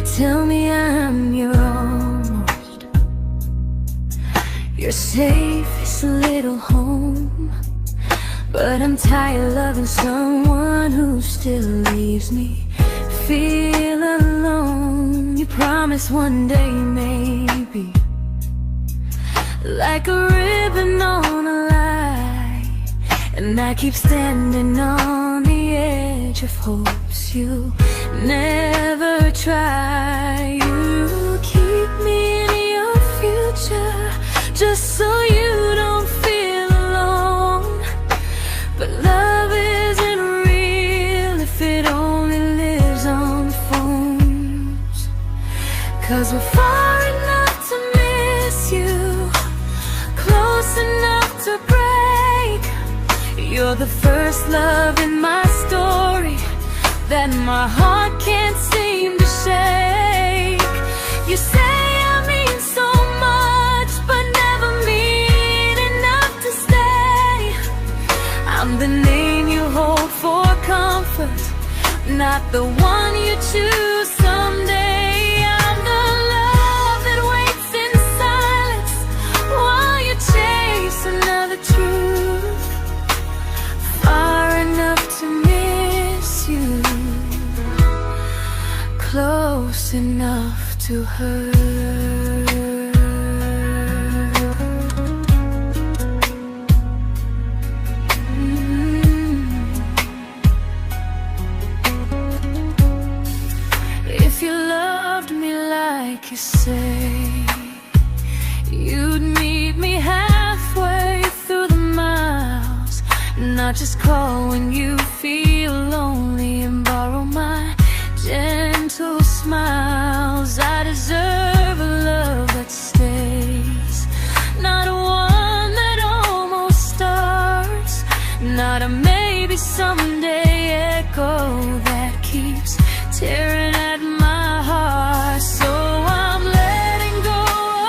tell me I'm your almost, your safest little home. But I'm tired loving someone who still leaves me feel alone. You promise one day maybe, like a ribbon on a line, and I keep standing on the edge of hopes you never try. You keep me in your future just so you don't feel alone. But love isn't real if it only lives on phones. 'Cause we're far enough to miss you, close enough to break. You're the first love in my story that my heart can't seem to shake. You say I mean so much, but never mean enough to stay. I'm the name you hold for comfort, not the one you choose someday. I'm the love that waits in silence while you chase another truth. Far enough to miss you, close enough to hurt. If you loved me like you say, you'd meet me halfway through the miles, not just call when you feel lonely and borrow my gentle smiles. I deserve a love that stays, not one that almost starts, not a maybe someday echo that keeps tearing at my heart. So I'm letting go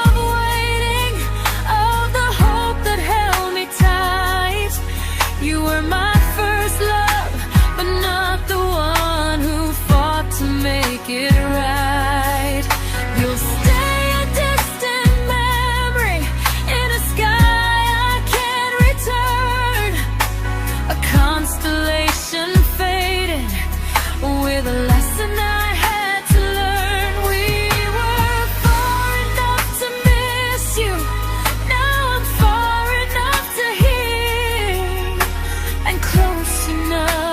of waiting, of the hope that held me tight. You were my first love, but not the one who fought to make it right. You'll stay a distant memory in a sky I can't return, a constellation faded with a lesson I had to learn. We were far enough to miss you, now I'm far enough to hear, and close enough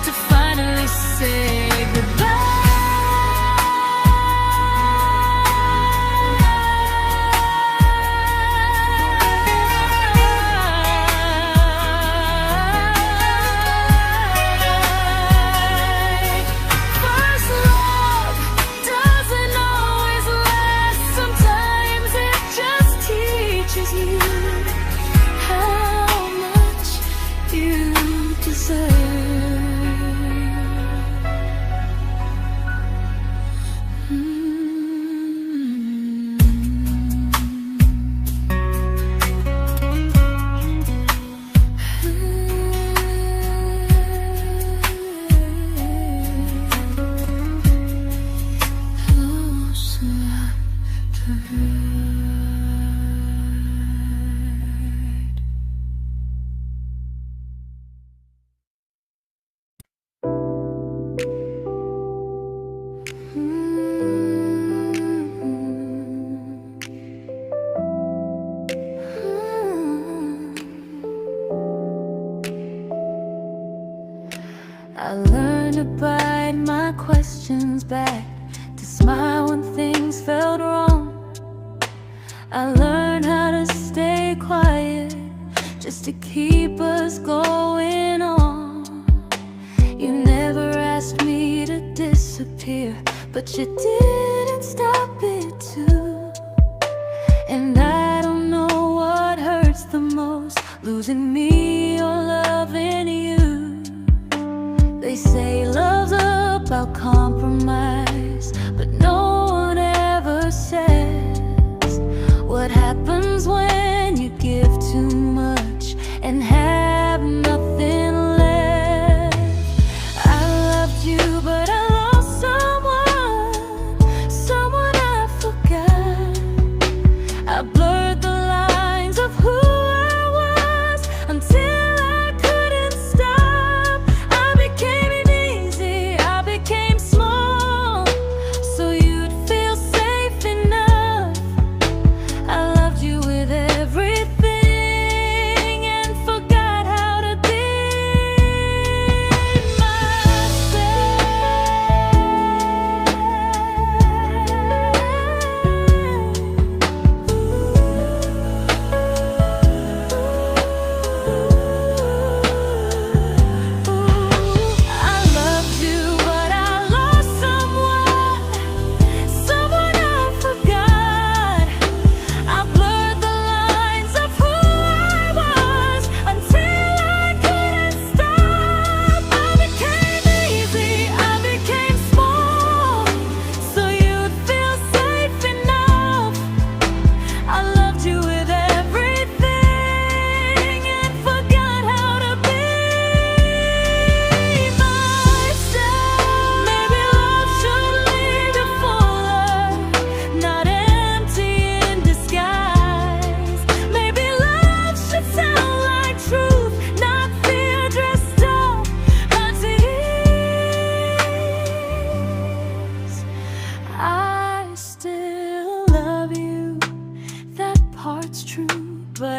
to finally say goodbye. First love doesn't always last, sometimes it just teaches you how much you deserve. Close enough to hurt. I learned to bite my questions back, to smile when things felt wrong. I learned how to stay quiet just to keep us going on. You never asked me to disappear, but you didn't stop it too. And I don't know what hurts the most, losing me or loving you. They say love's about compromise, but no one ever says what happens when you give too much and have nothing left. I loved you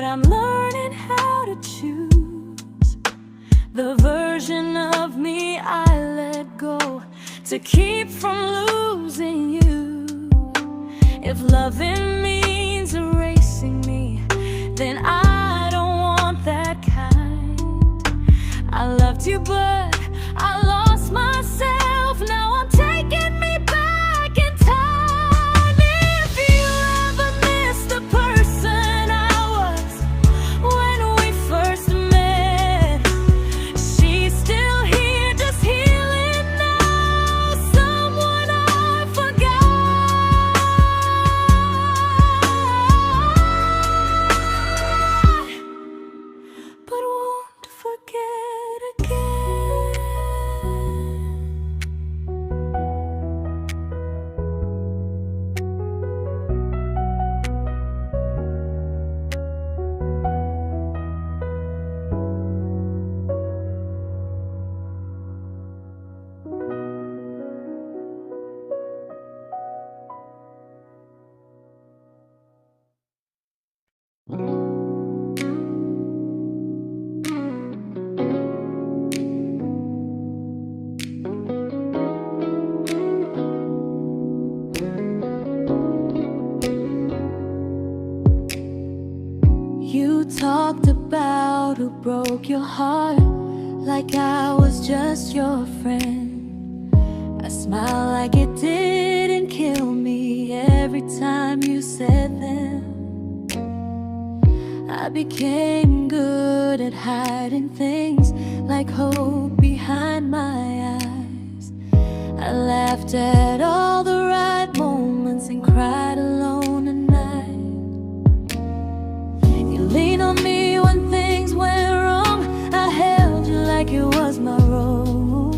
I'm learning how to choose the version of me I let go to keep from losing you. If loving means erasing me, then I don't want that kind. I loved you, but I lost myself. Now I'm taking me back in time. If you ever miss the person I was when we first met, she's still here, just healing now. Someone I forgot, but won't forget again. You talked about who broke your heart, like I was just your friend. I smiled like it didn't kill me every time you said them. I became good at hiding things like hope behind my eyes. I laughed at all the right moments and cried alone at night. You leaned on me when things went wrong. I held you like it was my role.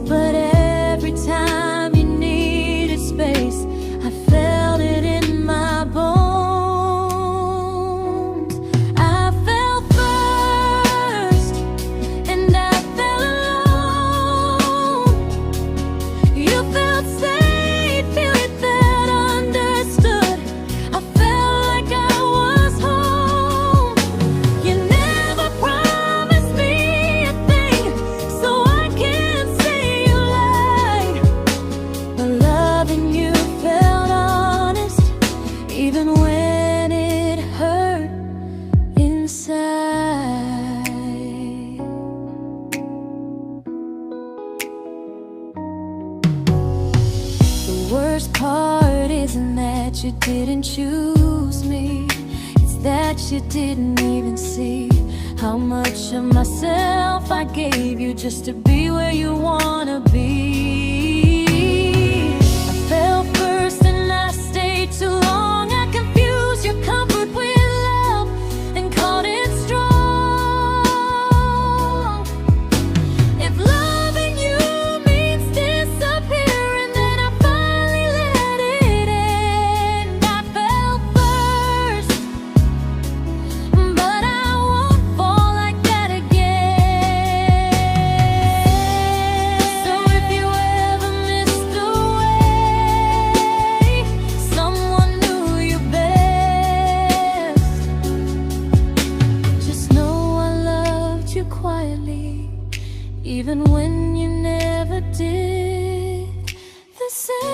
But every time you needed space, I felt it in my bones. I fell first, and I fell alone. You felt safe, feeling that understood. I felt like I was home. You never promised me a thing, so I can't say you lied. But loving you felt honest, even when it hurt inside. The worst part isn't that you didn't choose me, it's that you didn't even see how much of myself I gave you just to be where you wanna be. I fell first and I stayed too long. I confused your comfort with love and called it strong. If loving you means disappearing, then I finally let it end. I fell first, but I won't fall like that again. So if you ever missed the way someone knew you best, just know I loved you quietly, even when you never did the same.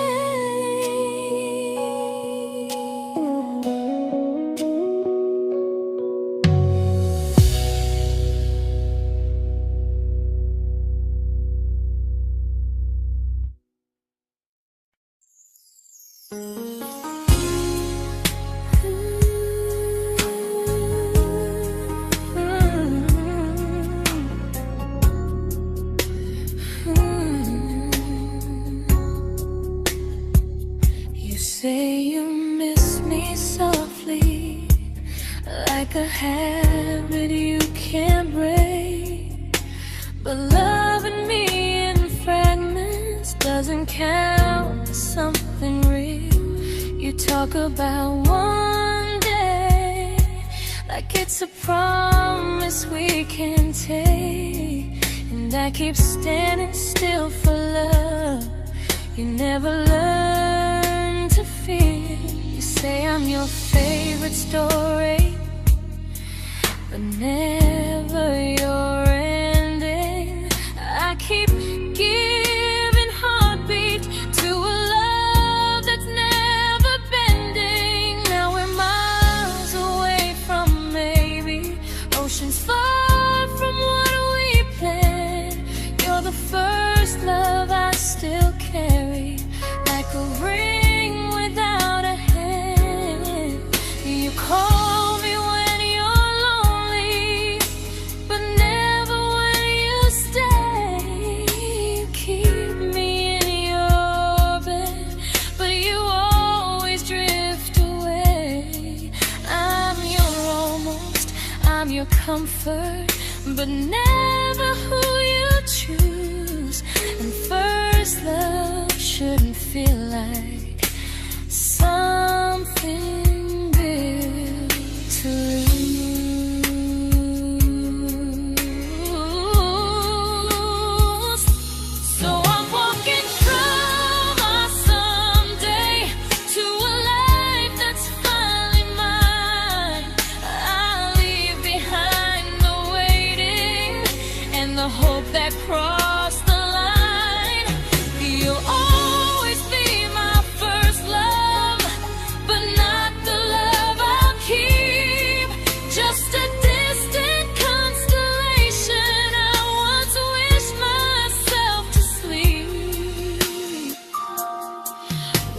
You say you miss me softly, like a habit you can't break. But loving me in fragments doesn't count as something real. You talk about one day like it's a promise we can take, and I keep standing still for love. You never learn to feel. You say I'm your favorite story, but never your ending. I keep giving heartbeat to a love that's never bending. Now we're miles away from maybe, oceans far from what we planned. You're the first love I still carry, like a ring without a hand. You call me when you're lonely, but never when you stay. You keep me in your bed, but you always drift away. I'm your almost, I'm your comfort, but never who you choose. And first love shouldn't feel like something built to lose. So I'm walking through my someday to a life that's finally mine. I'll leave behind the waiting and the hope that crossed the line. You'll always be my first love, but not the love I'll keep. Just a distant constellation I once wished myself to sleep.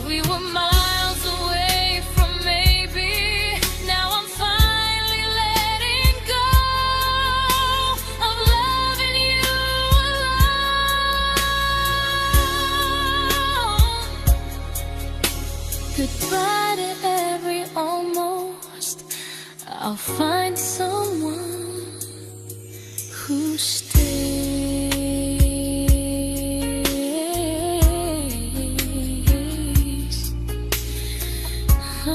We were miles away from maybe, now I'm finally letting go of loving you alone. Goodbye to every almost, I'll find someone who stays. Oh.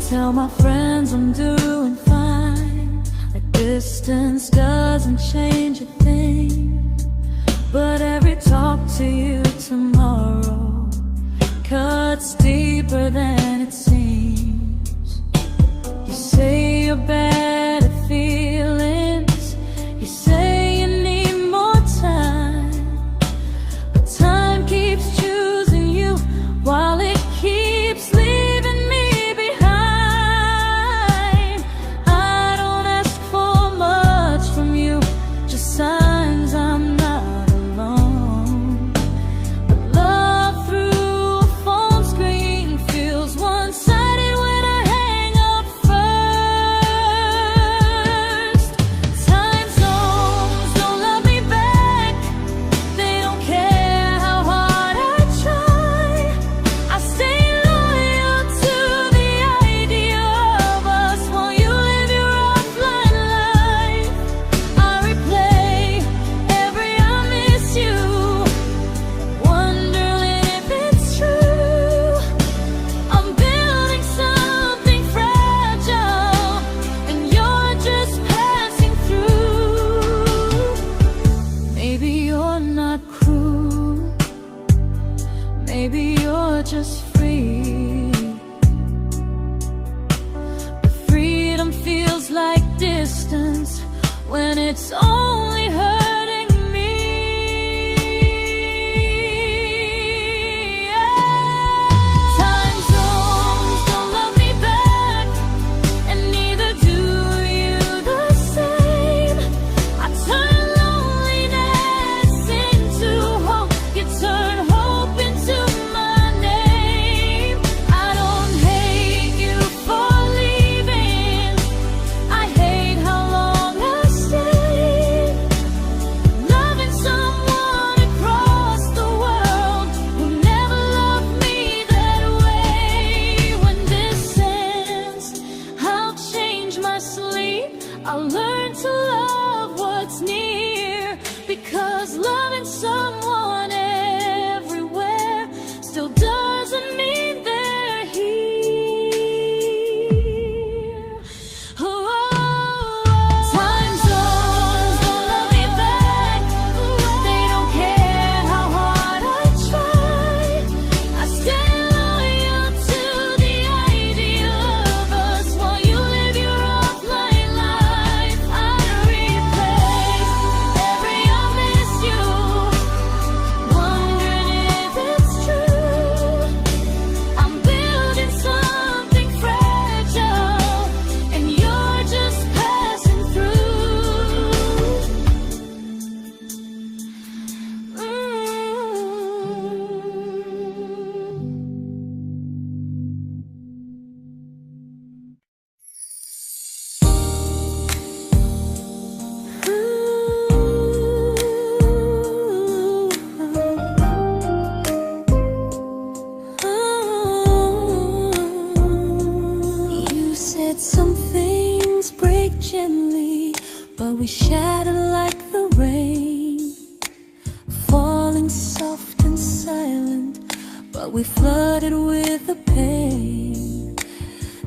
Tell my friends I'm doing fine, like distance doesn't change a thing. But every talk to you tomorrow cuts deeper than it seems. You say you're bad at feelings, you say you need more time, but time keeps choosing you while it keeps leaving me behind. I don't ask for much from you, just signs I'm not alone. But love through a phone screen feels one-sided when I hang up first. Time zones don't love me back, they don't care how hard I try. I stay loyal to the idea of us while you live your offline life. I replay every I miss you, wondering if it's true. I'm building something fragile, and you're just passing through. Maybe you're not cruel, maybe you're just free. But freedom feels like distance when it's only hurting me. Time zones don't love me back, and neither do you the same. I turn loneliness into hope, you turn hope into my name. I don't hate you for leaving, I hate how long I stayed. we shattered like the rain, falling soft and silent, but we flooded with the pain.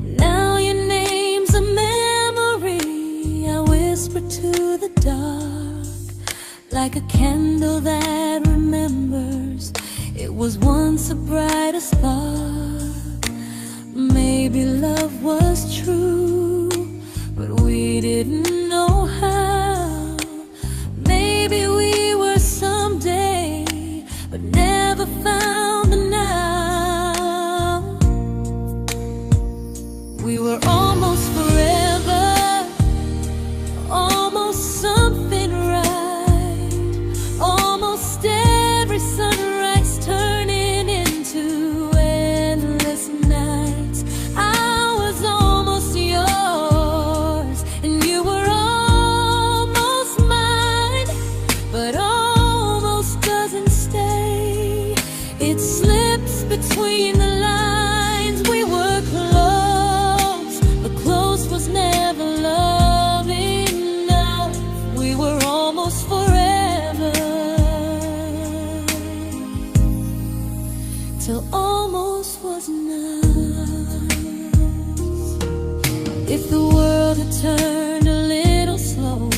Now your name's a memory I whisper to the dark, like a candle that remembers it was once a brighter spark. Maybe love was true, but we didn't know how. Maybe we were someday, but never found the now. We were almost forever, almost something right, almost every sunrise turning into endless nights. I was almost yours, and you were almost mine, but almost doesn't stay. It slips between the lines. We were close, but close was never love enough. We were almost forever, till almost was enough. If the world had turned a little slow,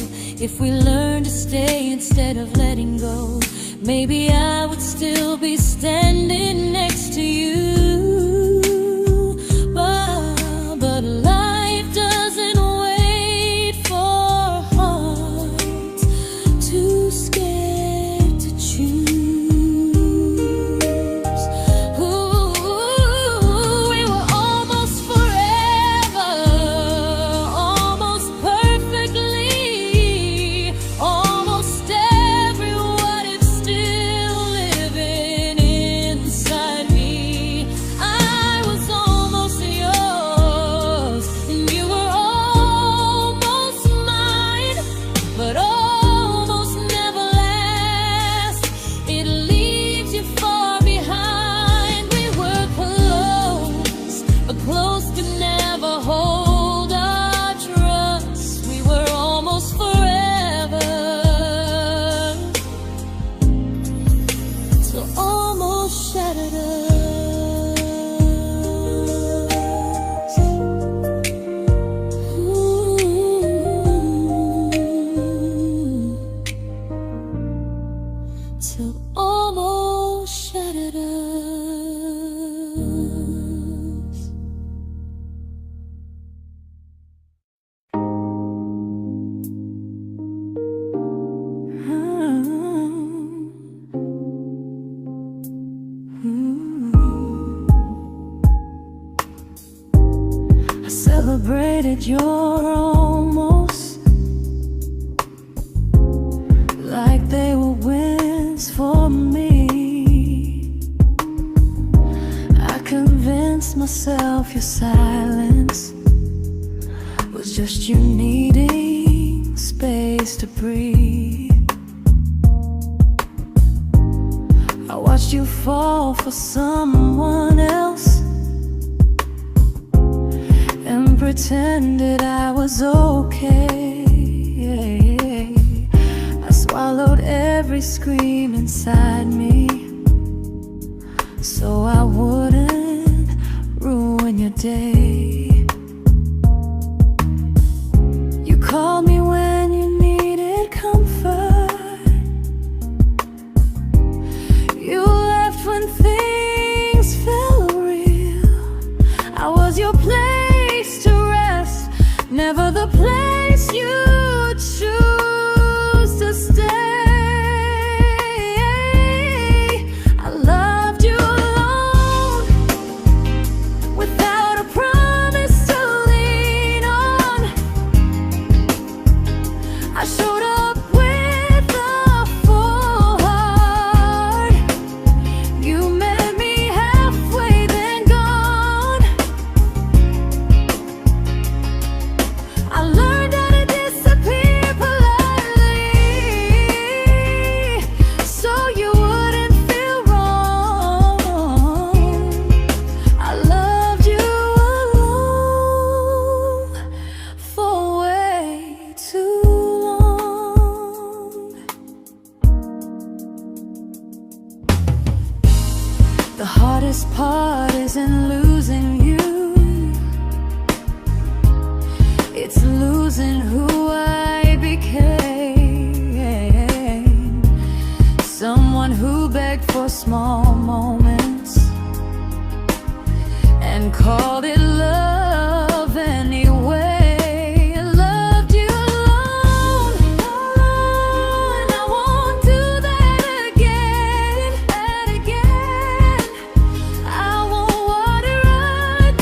if we learned to stay instead of letting go, maybe I would still be standing next to you. But life doesn't wait for hearts too scared to choose. Ooh, we were almost forever, almost perfectly, almost every what if still living inside me. I was almost yours, and you were almost mine, but almost never lasts. It leaves you far behind. We were close, but close could never hold our trust. We were almost forever, till almost shattered us. Ooh, till almost shattered us. I celebrated your almost like they were wins for me. I convinced myself your silence was just you needing space to breathe. I watched you fall for someone else and pretended I was okay. I swallowed every scream inside me so I wouldn't ruin your day. You called me when you needed comfort. You left when things felt real. I was your place to rest, never the place you choose to stay. I loved you alone, without a promise to lean on. I showed up with a full heart. You met me halfway, then gone. I learned how to disappear heart isn't losing you, it's losing who I became. Someone who begged for small moments and called it love anyway. Loved you alone, and I won't do that again, and again. I won't water a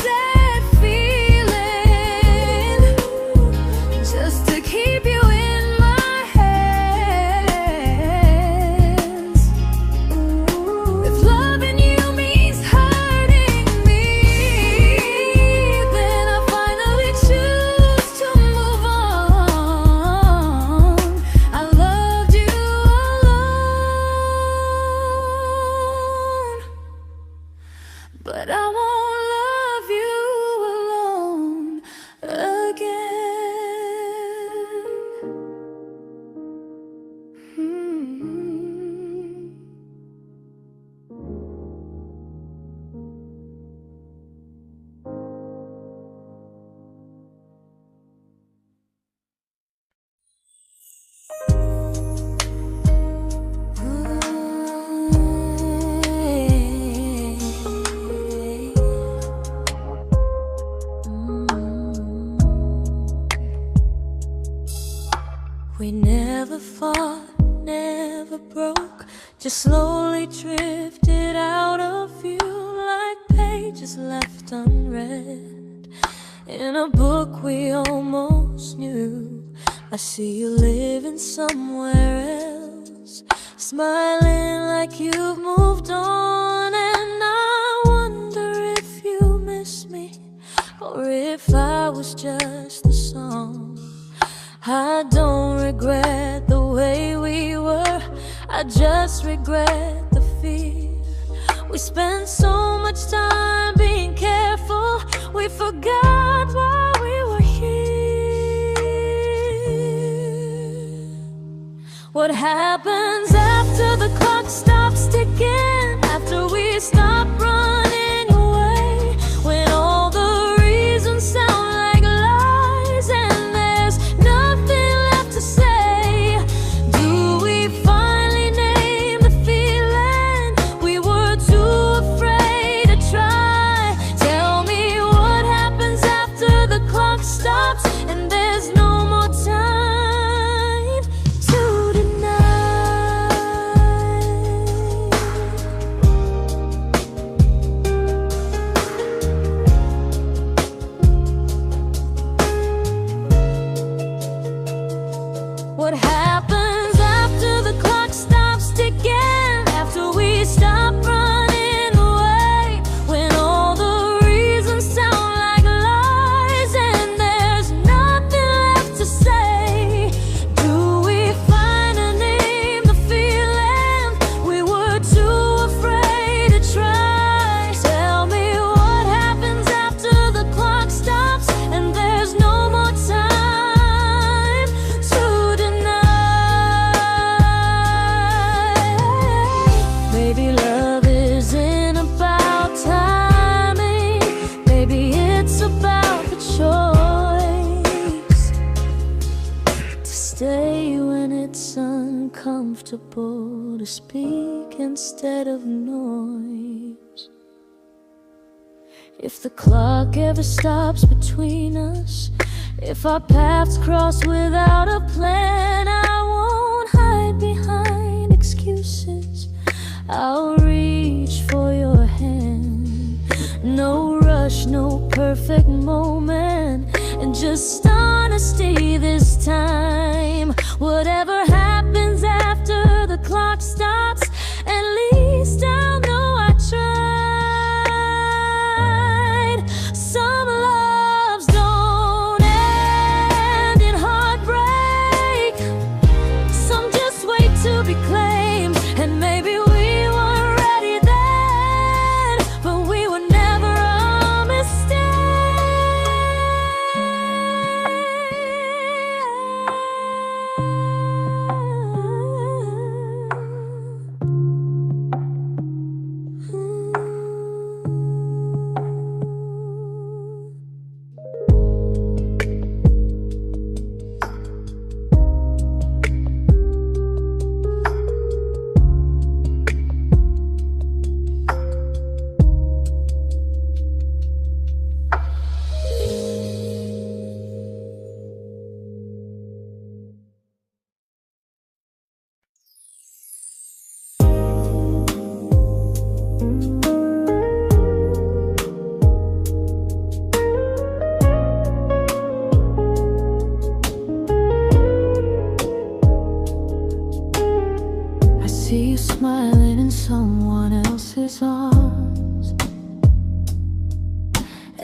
dead feeling just to keep you in my hands. If loving you means hurting me, then I finally choose to move on. I loved you alone, but I won't love you alone again. We never fought, never broke, just slowly drifted out of view like pages left unread in a book we almost knew. I see you living somewhere else, smiling like you've moved on, and I wonder if you miss me or if I was just a song. I don't regret the way we were, I just regret the fear. We spent so much time being careful, we forgot why we were here. What happens after the clock stops ticking, after we stop running away, when all the reasons sound like lies and there's nothing left to say? Do we finally name the feeling we were too afraid to try? Tell me what happens after the clock stops and there's no more time to deny. What happens after the clock stops ticking, after we stop running away, when all the reasons sound like lies and there's nothing left to say? Do we finally name the feeling we were too afraid to try? Tell me what happens after the clock stops and there's no more time to deny. Maybe love isn't about timing, maybe it's about the choice to stay when it's uncomfortable, to speak instead of noise. If the clock ever stops between us, if our paths cross without a plan, I won't hide behind excuses, I'll reach for your hand. No rush, no perfect moment, and just honesty this time. Whatever happens after the clock stops, at least I'll know I tried. Some loves don't end in heartbreak, some just wait to be claimed, and maybe we weren't ready then, but we were never a mistake.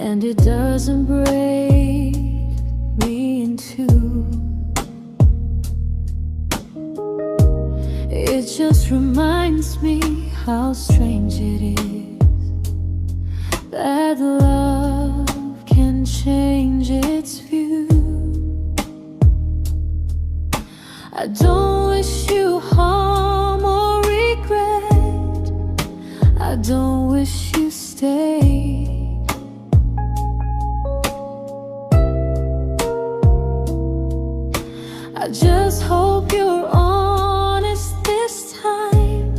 and it doesn't break me in two. It just reminds me how strange it is that love can change its view. I don't wish you harm or regret. I don't wish you stay. I just hope you're honest this time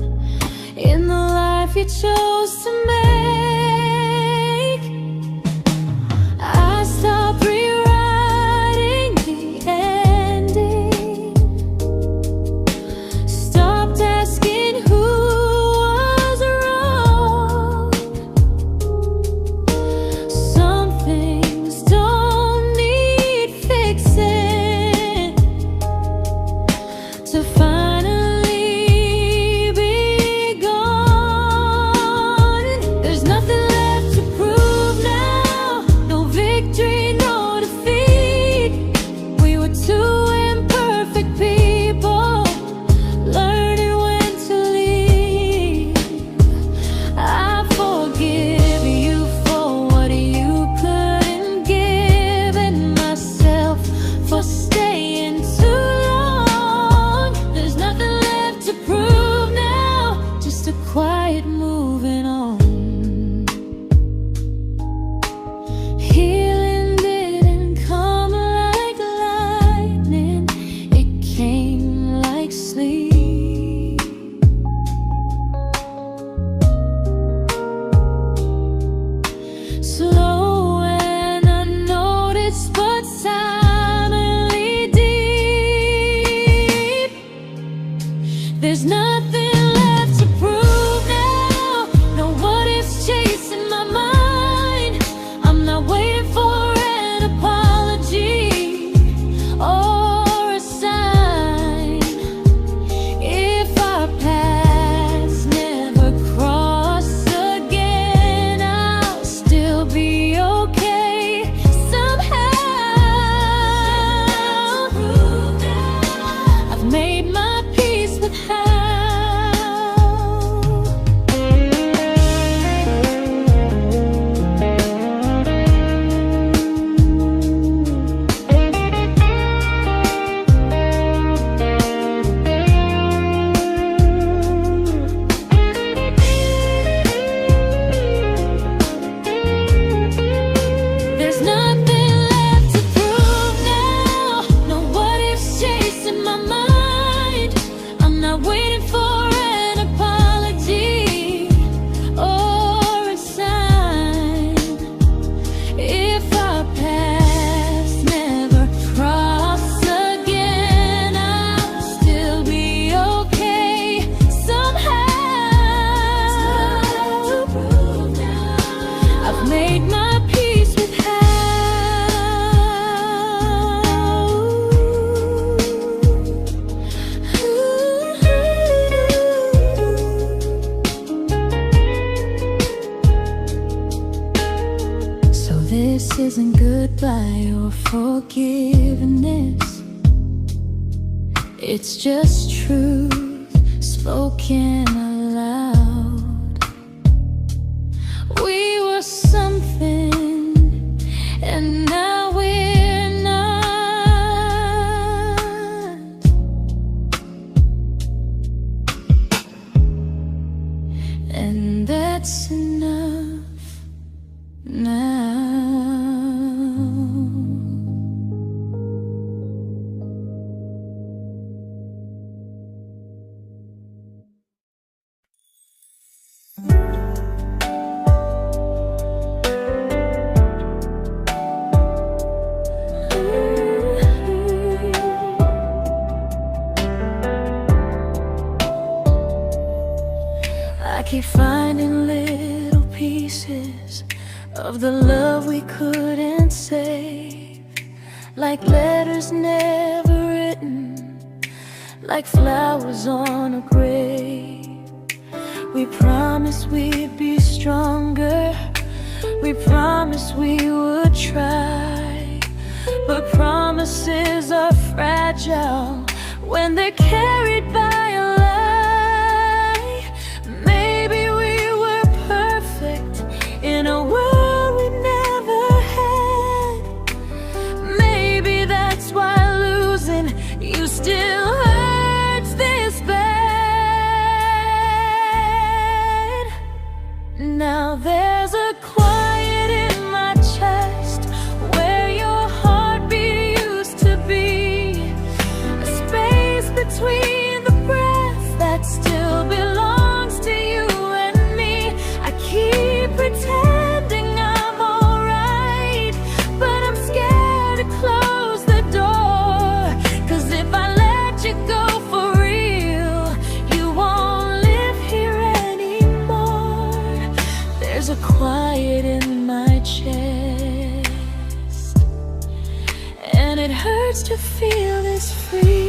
in the life you chose to make. I stopped rewriting the ending, stopped asking who was wrong. Some things don't need fixing to finally be gone. There's nothing left to prove now, no victory, no defeat. We were two imperfect people, learning when to leave. I forgive you for what you couldn't give, and myself for staying too long. There's nothing left to prove now, just a quiet moving on. Healing didn't come like lightning, it came like sleep. Slow and unnoticed, but silently deep. There's nothing left to prove now, no what ifs chasing my mind. I'm not waiting for an apology or a sign. If our paths never cross again, I'll still be okay somehow. I've made my peace with how. There's nothing left to prove now, no what ifs chasing my mind. I'm not waiting for an apology or a sign. If our paths never cross again, I'll still be okay somehow. I've made my peace with how. So this isn't goodbye or forgiveness, it's just truth spoken aloud. We were something, and now we're not. And that's enough now. I keep finding little pieces of the love we couldn't save, like letters never written, like flowers on a grave. We promised we'd be stronger, We promised we would try, but promises are fragile when they're carried by a lie. Maybe we were perfect in a world we never had. Maybe that's why losing you still hurts this bad. Now there's a quiet in my chest where your heartbeat used to be, a space between the breath that still belongs to you and me. I keep pretending I'm alright, but I'm scared to close the door. 'Cause if I let you go for real, you won't live here anymore. There's a quiet in my chest, and it hurts to feel this free.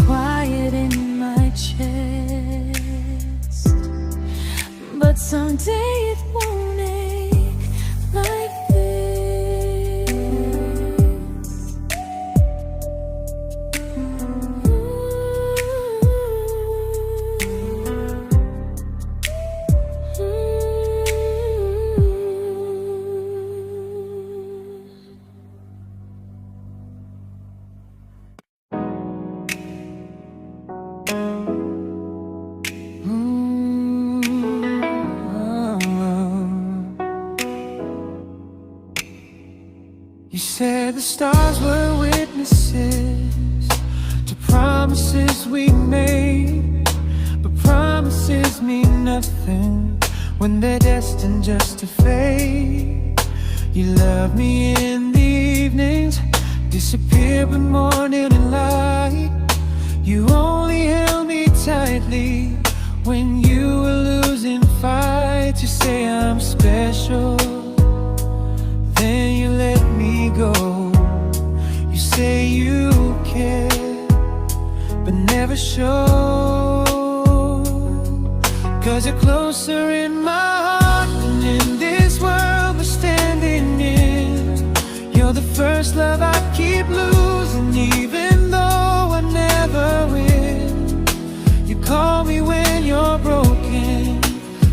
Quiet in my chest, but someday it won't ache like this. You said the stars were witnesses to promises we made, but promises mean nothing when they're destined just to fade. You love me in the evenings, disappear when morning and light. You only held me tightly when you were losing fights. You say I'm special, then you let me go. You say you care, but never show. 'Cause you're closer in my heart than in this world we're standing in. You're the first love I keep losing, even though I never win. You call me when you're broken,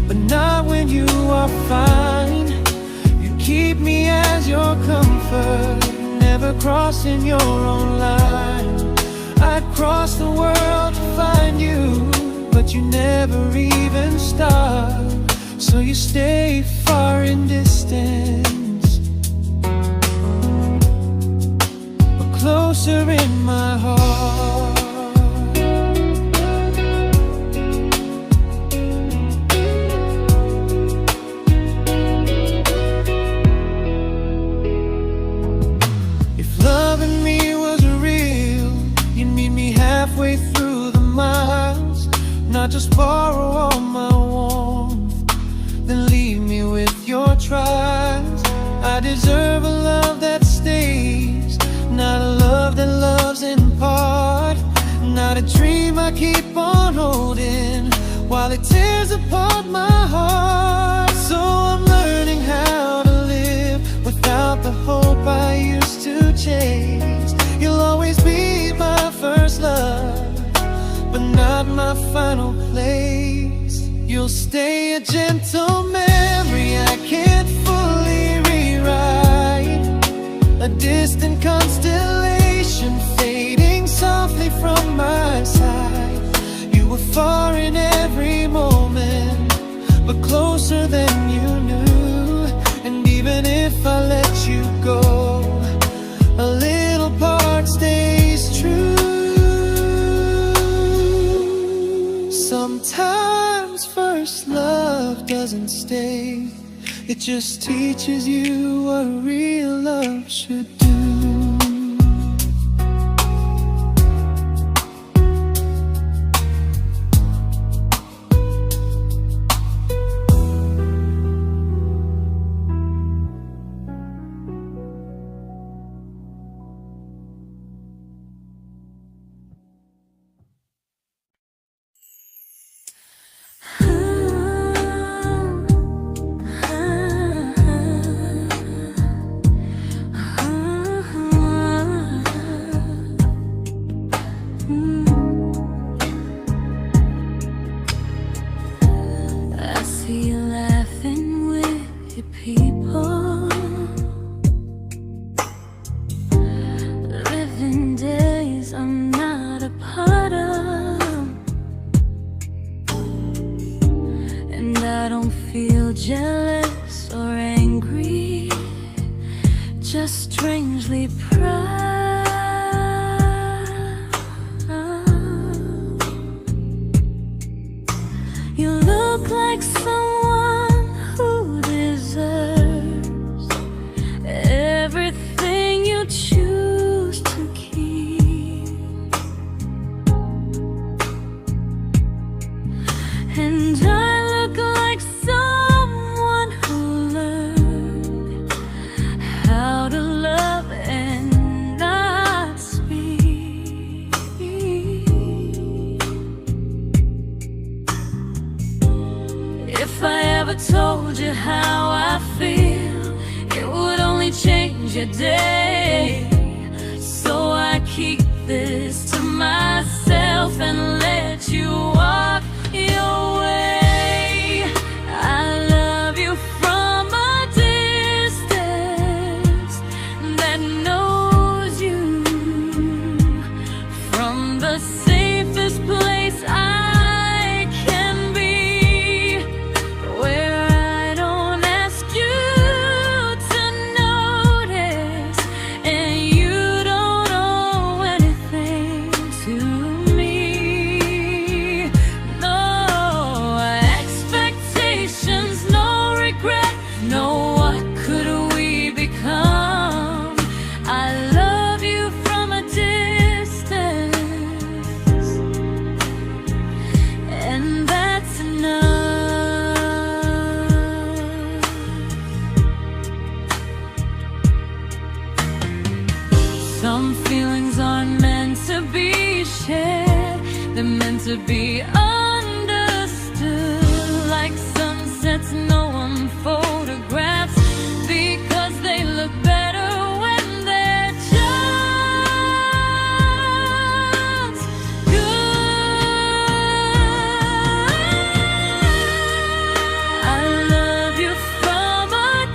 but not when you are fine. Keep me as your comfort, never crossing your own line. I'd cross the world to find you, but you never even start. So you stay far in distance, but closer in my heart. Halfway through the miles, not just borrow all my warmth, then leave me with your trials. I deserve a love that stays, not a love that loves in part. Not a dream I keep on holding while it tears apart my heart. So I'm learning how to live without the hope I used to chase. You'll always be my first love, but not my final place. You'll stay a gentle memory distant constellation fading softly from my side. You were far in every moment, but closer than you knew. And even if I let you go, a little part stays true. Sometimes first love doesn't stay, it just teaches you what real love should do. Jealous or angry, just strangely proud. You look like someone who deserves everything you choose to keep. And I look like someone who learned how to love and not speak. If I ever told you how I feel, it would only change your day. So I keep this to myself and let you walk your way. I love you from a distance that knows you, from the safest place I can be, where I don't ask you to notice and you don't owe anything to me. No expectations, no regret, no what could we become. I love you from a distance, and that's enough. Some feelings aren't meant to be shared, they're meant to be understood. Like sunsets no one photographs, because they look better when they're just good. I love you from a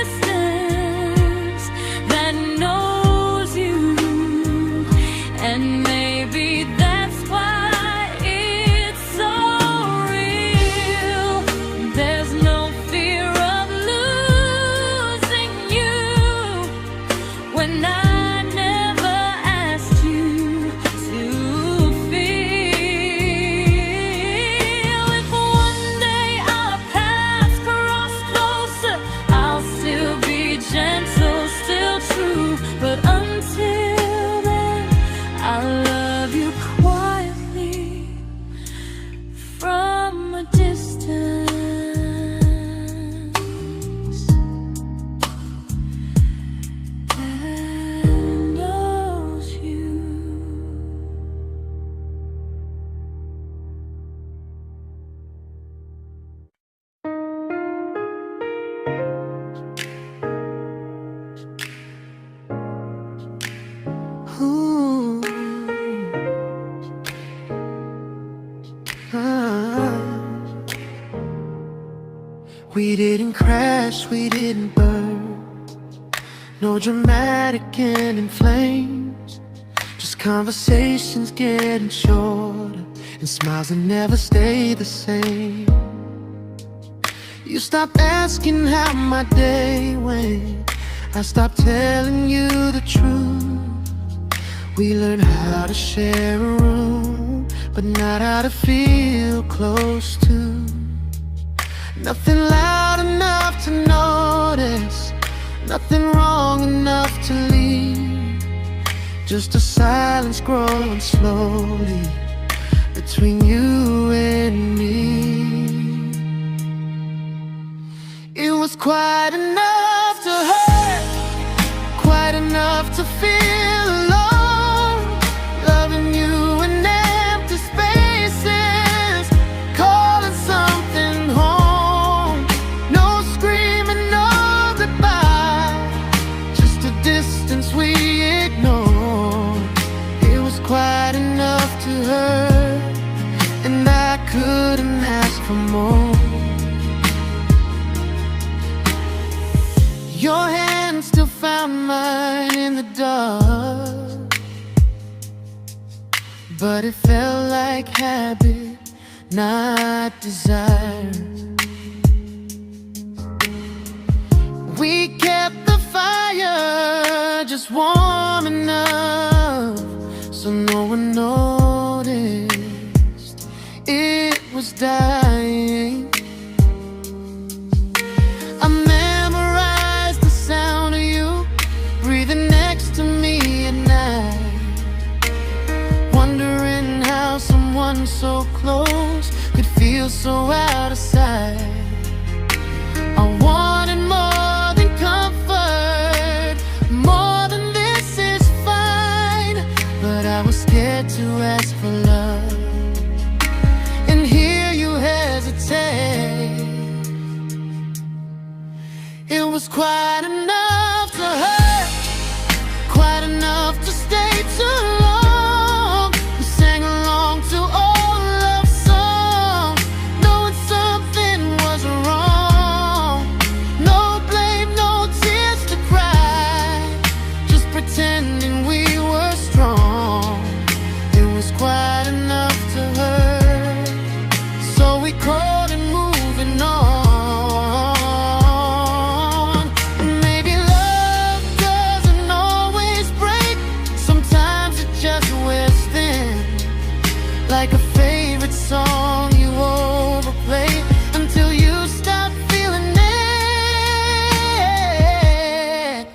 distance that knows you, and maybe that's why it's so real. There's no fear of losing you when I never asked you to feel. If one day our paths cross closer, I'll still be gentle, still true. But until then, I love you quietly from a distance that knows you. Ooh. Ah. We didn't crash, we didn't burn. No dramatic ending flames, just conversations getting shorter, and smiles that never stay the same. You stopped asking how my day went, I stopped telling you the truth. We learned how to share a room, but not how to feel close to. Nothing loud enough to notice, nothing wrong enough to leave. Just a silence growing slowly between you and me. It was quite enough to hurt, quite enough to feel alone. Loving you in empty spaces, calling something home. No screaming, no goodbye, just a distance we ignored. It was quite enough to hurt, and I couldn't ask for more. Your hand still found mine in the dark, but it felt like habit, not desire. We kept the fire just warm enough so no one noticed it was dying. I memorized the sound of you breathing next to me at night, wondering how someone so close could feel so out of sight. I wanted more than comfort, more than this is fine, but I was scared to ask for love, and here you hesitate. It was quite enough to hurt, quite enough to stay too long. We sang along to old love songs, knowing something was wrong. No blame, no tears to cry, just pretending we were strong. It was quite enough to hurt, so we called it moving on. Maybe love doesn't always break, sometimes it just wears thin, like a favorite song you overplay until you stop feeling it.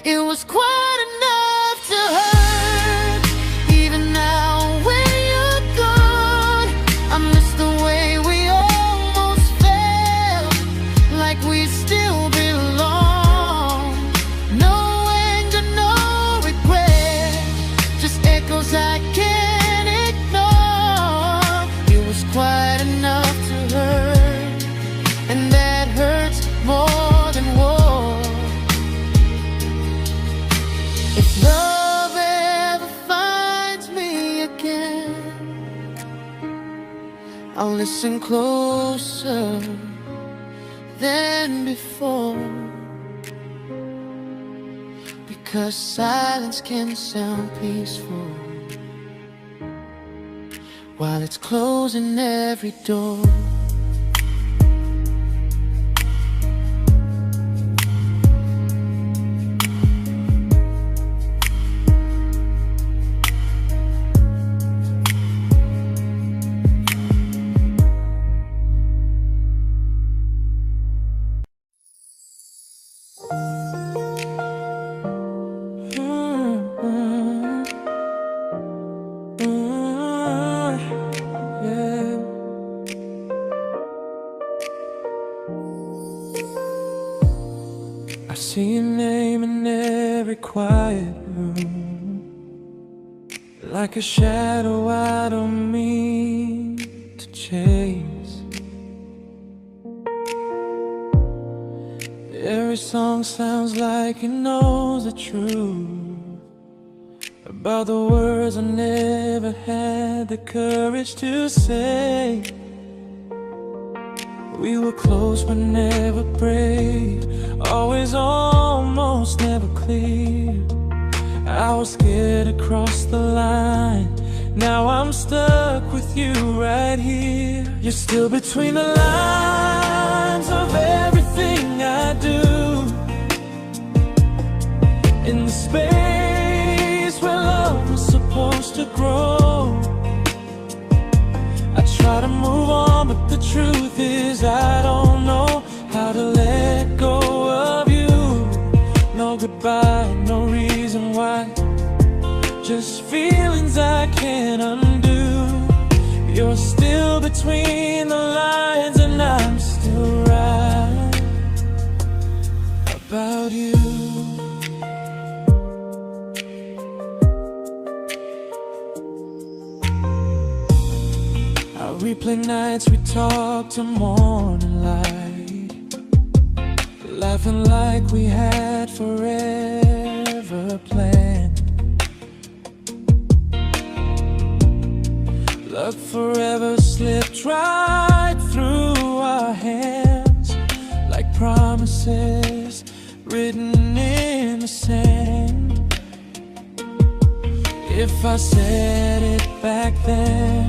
It was quite enough to hurt, even now when you're gone. I miss the way we almost felt, like we still belong. No anger, no regret, just echoes I can't ignore. It was quite enough to hurt, and that hurts more than war. If love ever finds me again, I'll listen closer than before, because silence can sound peaceful while it's closing every door. I see your name in every quiet room, like a shadow I don't mean to chase. Every song sounds like it knows the truth about the words I never had the courage to say. We were close but never brave, always almost, never close. clear. I was scared to cross the line. Now I'm stuck with you right here. You're still between the lines of everything I do. In the space where love was supposed to grow. I try to move on, but the truth is I don't know how to let go of you. No goodbye, no reason why. Just feelings I can't undo. You're still between the lines, and I'm still right about you. I replay nights we talk till morning light, laughing like we had forever planned. Luck forever slipped right through our hands, like promises written in the sand. If I said it back then,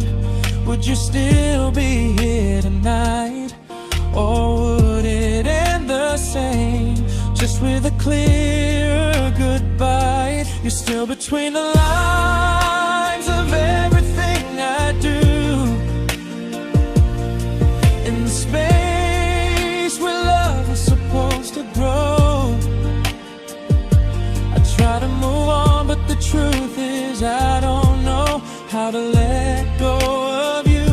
would you still be here tonight? Or would it end the same, just with a clear goodbye? You're still between the lines of everything I do. In the space where love was supposed to grow. I try to move on, but the truth is I don't know how to let go of you.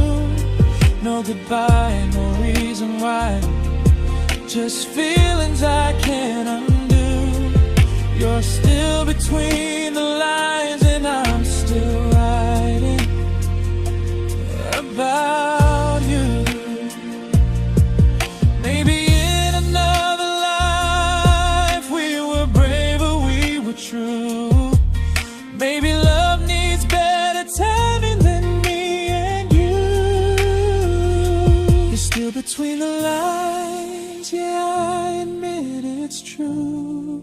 No goodbye, no reason why. Just feelings I can't undo. You're still between the lines, and I'm still writing about you. Maybe in another life we were braver, we were true. Maybe love needs better timing than me and you. You're still between the lines, yeah, I admit it's true.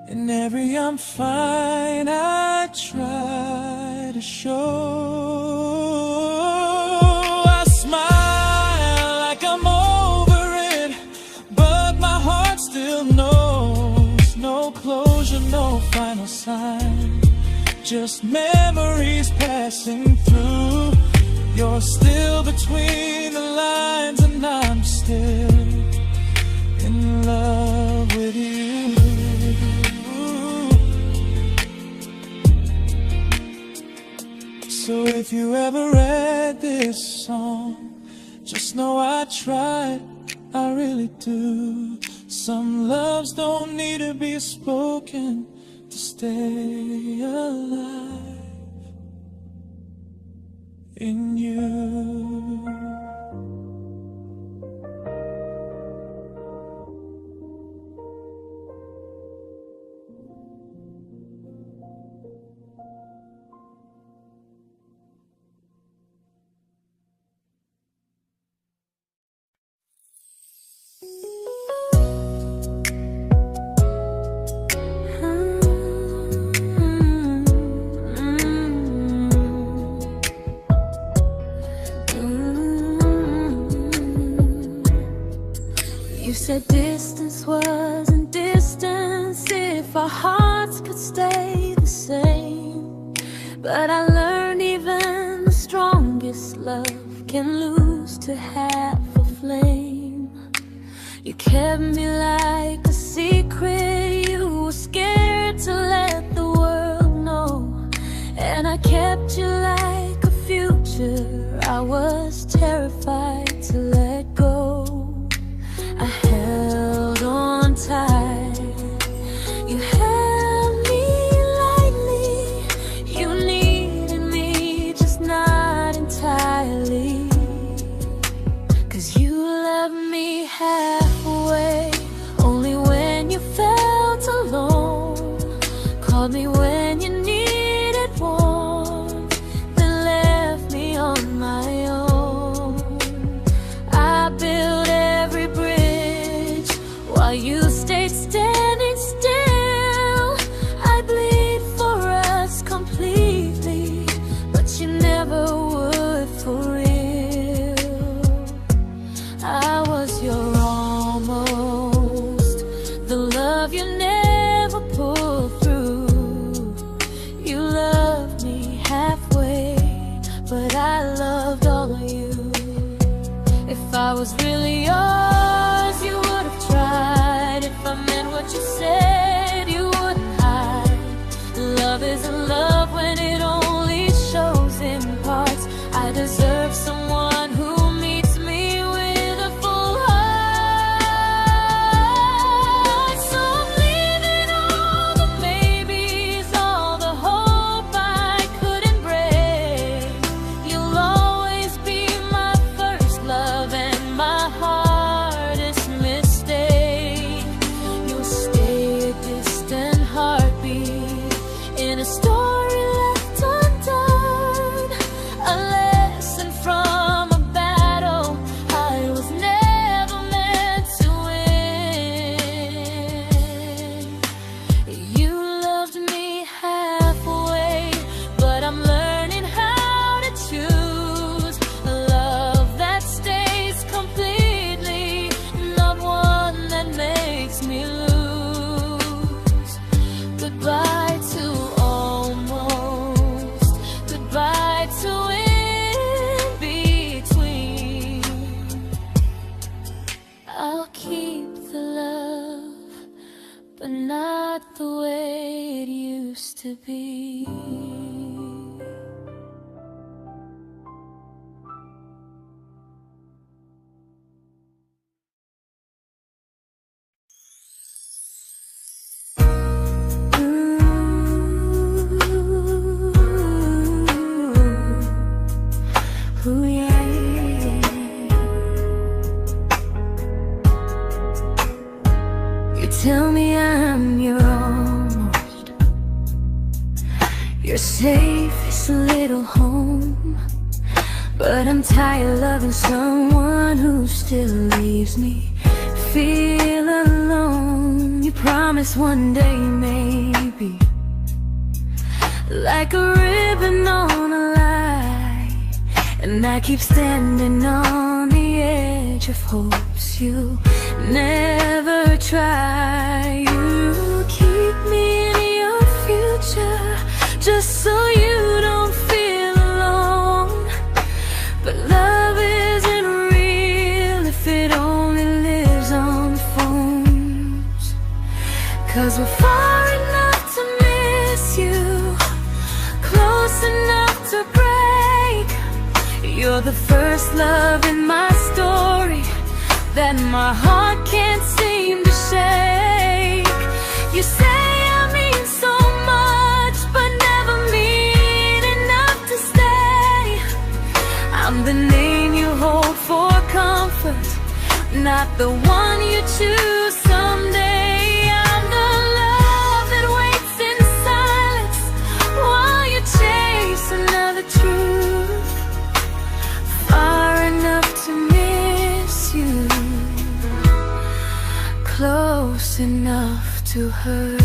In every I'm fine I try to show. I smile like I'm over it, but my heart still knows. No closure, no final sign, just memories passing through. You're still between the lines, and I'm still in love with you. So if you ever read this song, just know I tried, I really do. Some loves don't need to be spoken to stay alive in you. You said distance wasn't distance if our hearts could stay the same. But I learned even the strongest love can lose to half a flame. You kept me like a secret, you were scared to let the world know. And I kept you like a future, I was terrified to let go. I held on tight, you held me lightly. You needed me, just not entirely. 'Cause you loved me halfway, only when you felt alone. Called me when you needed warmth, then left me on my own. I built every bridge while you stayed standing still. love you never pulled through. You loved me halfway, but I loved all of you. If I was really yours, you would have tried. If I meant what you said, you wouldn't hide. Love isn't love when it only shows in parts. I deserve someone who meets me with a full heart. So I'm leaving all the maybes, all the hope I couldn't break. You'll always be my first love and my hardest mistake. You'll stay a distant heartbeat in a story left undone, a lesson from a battle I was never meant to win. You loved me halfway, but I'm learning how to choose a love that stays completely, not one that makes me lose. Goodbye to almost, goodbye to in between. I'll keep the love, but not the way it used to be. Ooh, yeah, yeah. You tell me I'm your almost, your safest little home, but I'm tired loving someone who still leaves me feel alone. You promise one day maybe, like a ribbon on a line, and I keep standing on the edge of hopes you never try. You keep me in your future just so you don't feel alone. But love isn't real if it only lives on phones. 'Cause we're far enough to miss you, close enough to break. You're the first love in my story that my heart can't seem to shake. You say I mean so much, but never mean enough to stay. I'm the name you hold for comfort, not the one you choose someday. I'm the love that waits in silence while you chase another truth. Far enough to miss you, close enough to hurt.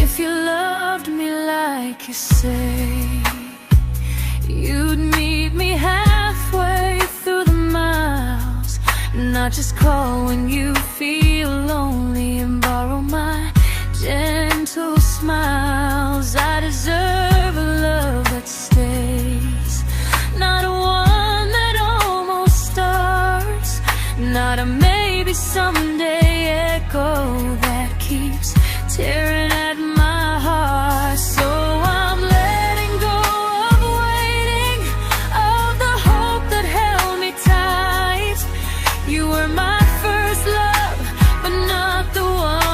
If you loved me like you say, you'd meet me halfway through the miles, not just call when you feel lonely and borrow my gentle smiles. I deserve a love that stays, not one that almost starts, not a maybe someday echo that keeps tearing at my heart. So I'm letting go of waiting, of the hope that held me tight. You were my first love, but not the one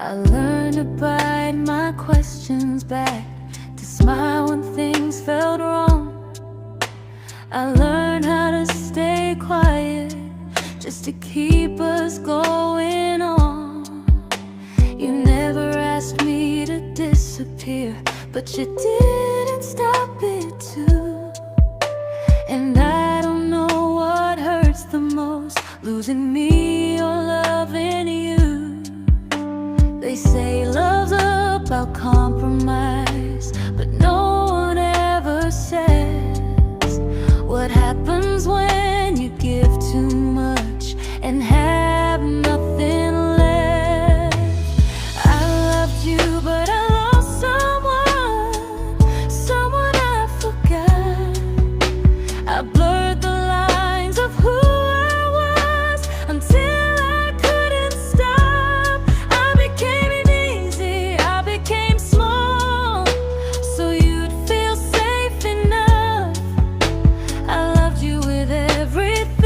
I learned to bite my questions back, to smile when things felt wrong. I learned how to stay quiet, just to keep us going on. You never asked me to disappear, but you didn't stop it too. And I don't know what hurts the most, losing me or loving you. They say love's about compromise, but no one ever says what happens when you give too much and have nothing left. I loved you, but I lost someone I forgot. I blurred the lines of who I was until I couldn't stop. I became easy, I became small, so you'd feel safe enough. I loved you with everything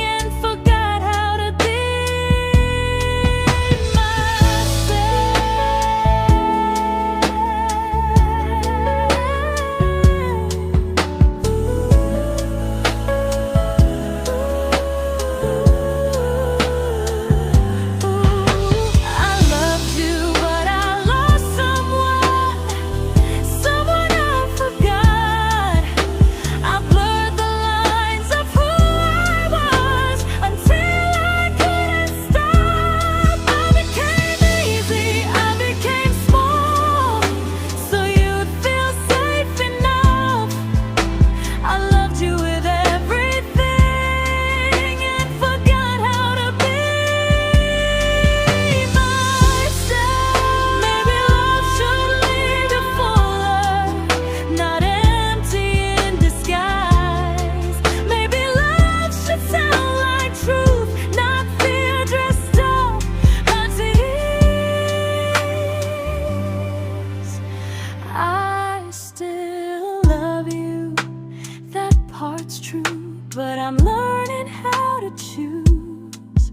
and forgot how to be I loved you, but I lost someone I forgot. I blurred the lines of who I was until I couldn't stop. I became easy, I became small, so you'd feel safe enough. I loved you with everything and forgot how to be myself. Maybe love should lead you fuller, not empty in disguise. Maybe love should sound like truth, not fear dressed up as ease. I still love you, that part's true, but I'm learning how to choose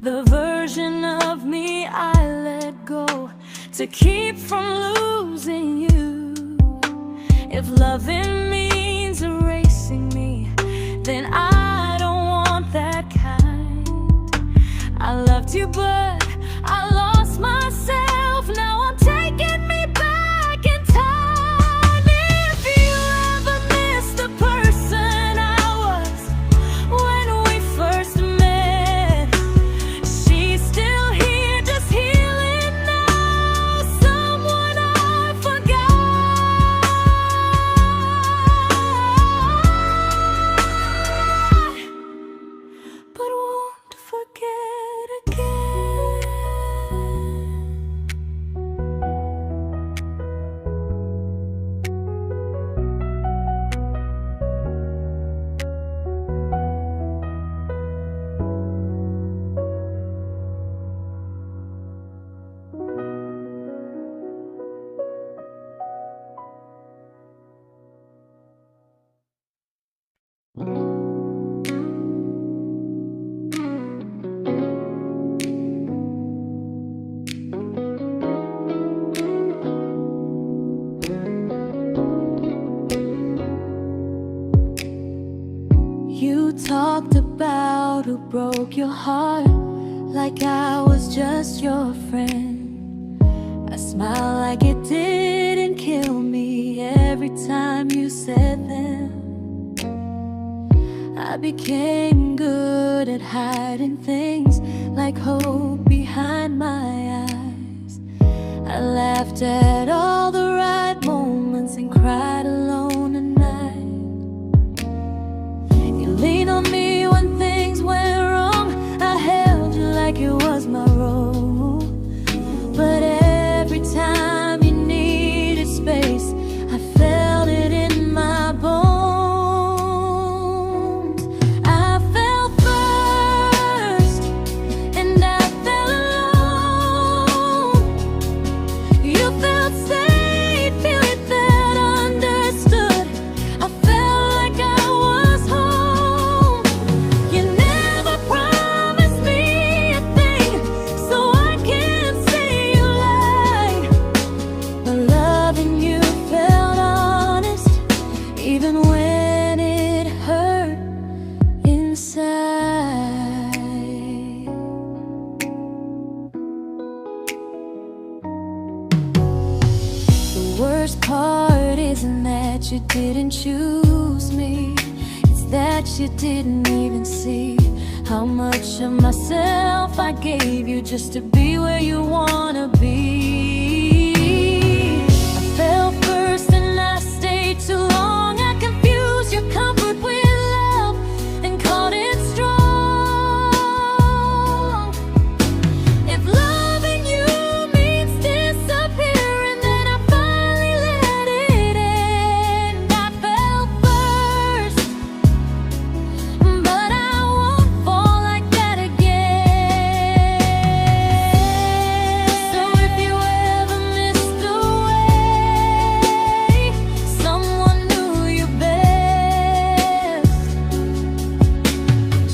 the version of me I let go to keep from losing you. If loving means erasing me, then I don't want that kind. I loved you, but I lost myself. Now I'm taking me back in time. If you ever missed the person I was when we first met, she's still here, just healing now. Someone I forgot, but won't forget again. You talked about who broke your heart, like I was just your friend. I smile like it didn't kill me every time you said them. I became good at hiding things like hope behind my eyes. I laughed at all the right moments and cried alone at night. You leaned on me when things went wrong. I held you like it was my role. But every time you needed space, I felt it in my bones. I fell first, and I fell alone. You felt safe. worst part isn't that you didn't choose me, it's that you didn't even see how much of myself I gave you just to be where you wanna be. I fell first and I stayed too long. I confused your comfort with love and called it strong. If loving you means disappearing, then I finally let it end. I fell first, but I won't fall like that again. So if you ever missed the way someone knew you best,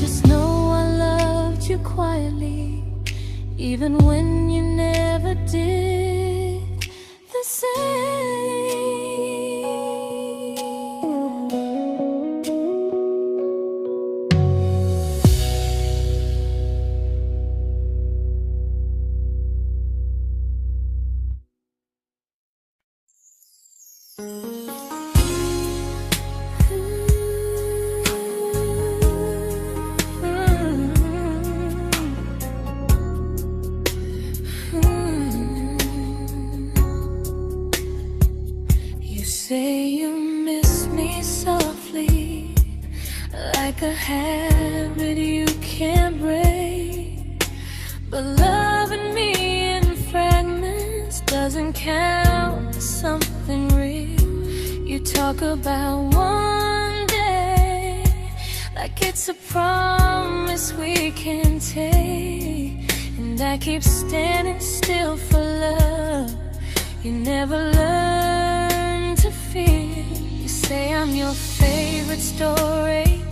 just know I loved you quietly, even when you never did the same. You say you miss me softly, like a habit you can't break. But loving me in fragments doesn't count as something real. You talk about one day like it's a promise we can take, and I keep standing still for love. You never learn to feel. You say I'm your favorite story,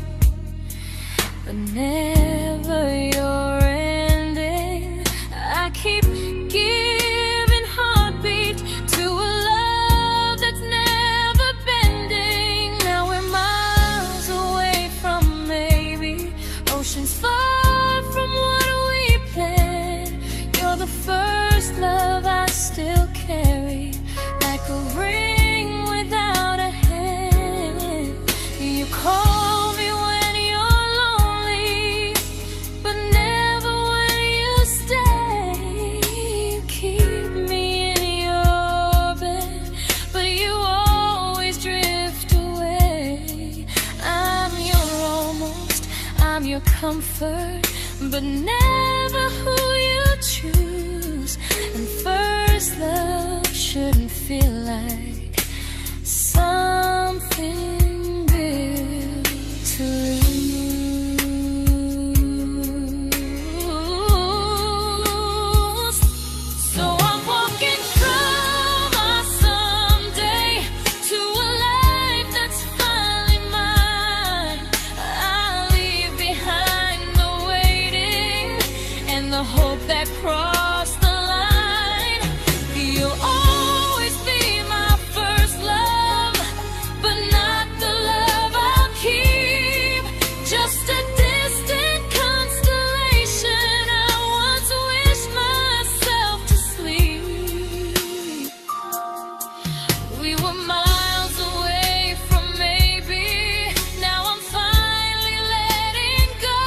but never your ending. I keep giving heartbeat to a love that's never bending. Now we're miles away from maybe oceans far from what we planned. You're the first love I still carry, like a ring without a hand. You call me when you're lonely, but never when you stay. You keep me in your bed, but you always drift away. I'm your almost, I'm your comfort, but never who you choose. And first love shouldn't feel like something built to lose. So I'm walking from my someday to a life that's finally mine. I'll leave behind the waiting and the hope that crossed the line. You'll always be my first love, but not the love I'll keep. Just a distant constellation I once wished myself to sleep. We were miles away from maybe. Now I'm finally letting go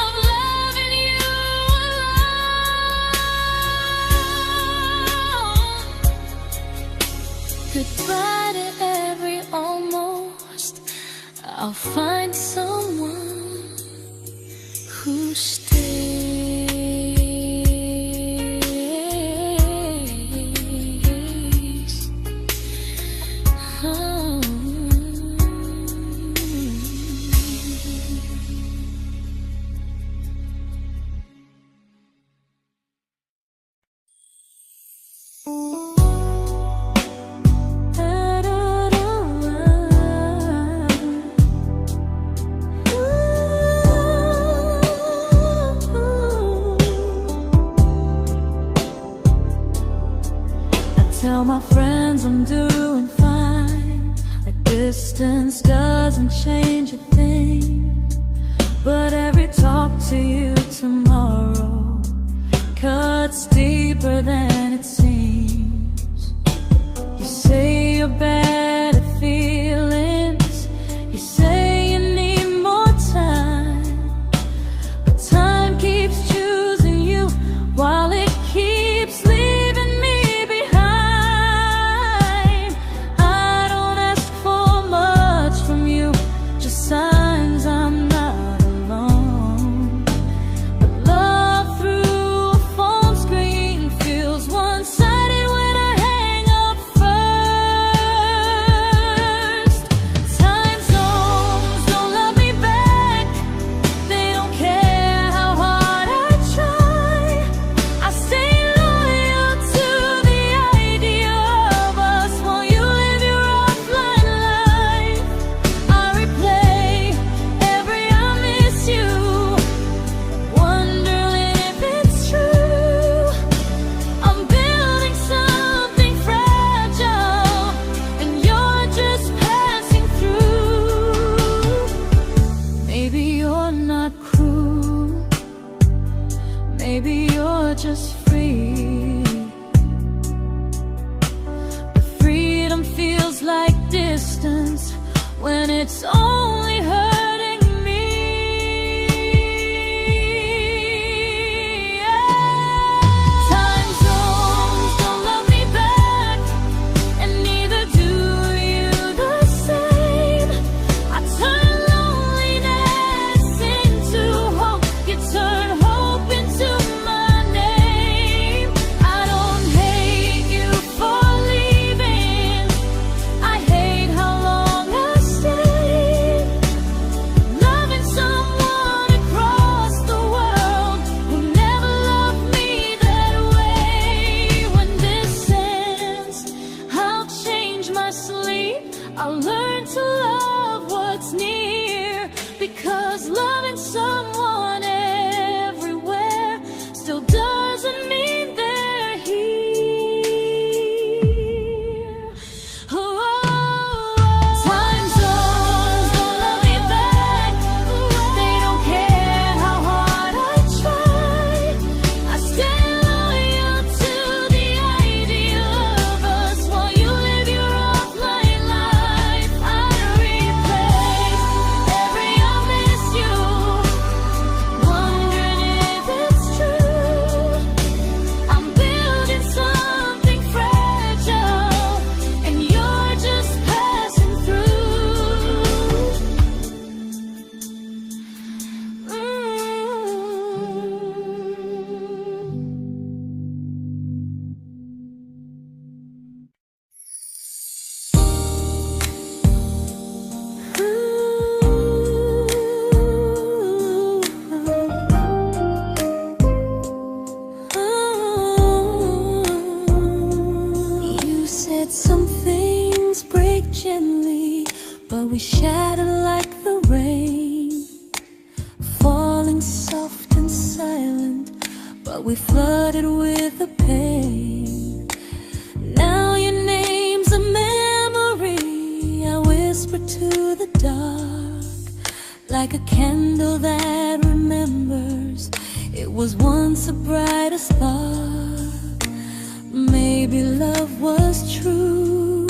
of loving you alone. Goodbye to every almost. I'll find someone who stays. Oh. Tell my friends I'm doing fine, that distance doesn't change a thing. But every talk to you tomorrow cuts deeper than it seems. your better feelings. You say you need more time, but time keeps choosing you while it keeps leaving me behind. I don't ask for much from you, just signs I'm not alone. But love through a phone screen feels one-sided when I hang up first. Time zones don't love me back. They don't care how hard I try. I stay loyal to the idea of us while you live your offline life. I replay every I miss you, wondering if it's true. I'm building something fragile, and you're just passing through. Maybe you're not cruel, maybe you're just free. But freedom feels like distance when it's only hurting me. Time zones don't love me back, and neither do you the same. I turn loneliness into hope, you turn hope into my name. I don't hate you for leaving, I hate how long I stayed. Loving someone across the world who never loved me that way. When this ends, I'll change my sleep, I'll learn to love what's near, because loving someone everywhere still doesn't mean they're here. Time zones don't love me back. They don't care how hard I try. I stay loyal to the idea of us while you live your offline life. I replay every I miss you, wondering if it's true. I'm building something fragile, and you're just passing through. You said some things break gently, but we shatter like the rain, falling soft and silent, but we flooded with the pain. Now your name's a memory I whisper to the dark, like a candle that remembers it was once a brighter spark. Maybe love was true,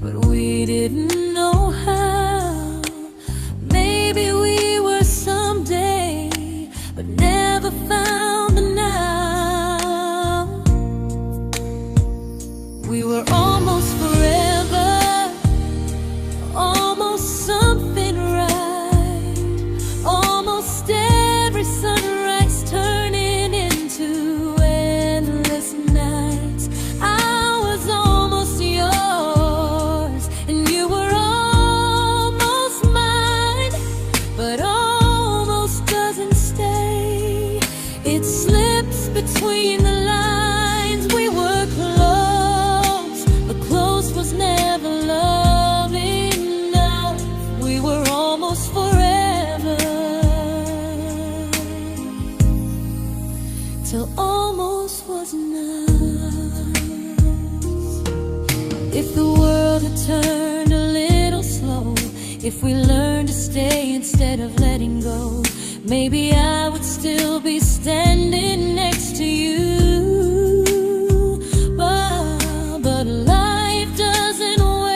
but we didn't know how. Maybe we were someday, but never found the now. We were almost forever, almost something right, almost every sunrise turning into endless nights. I was almost yours, and you were almost mine, but almost doesn't stay. It slips between the lines. We were close, but close was never love enough. We were almost forever, till almost was enough. If the world had turned a little slow, if we learned to stay instead of letting go, maybe I would still be standing next to you. But life doesn't wait.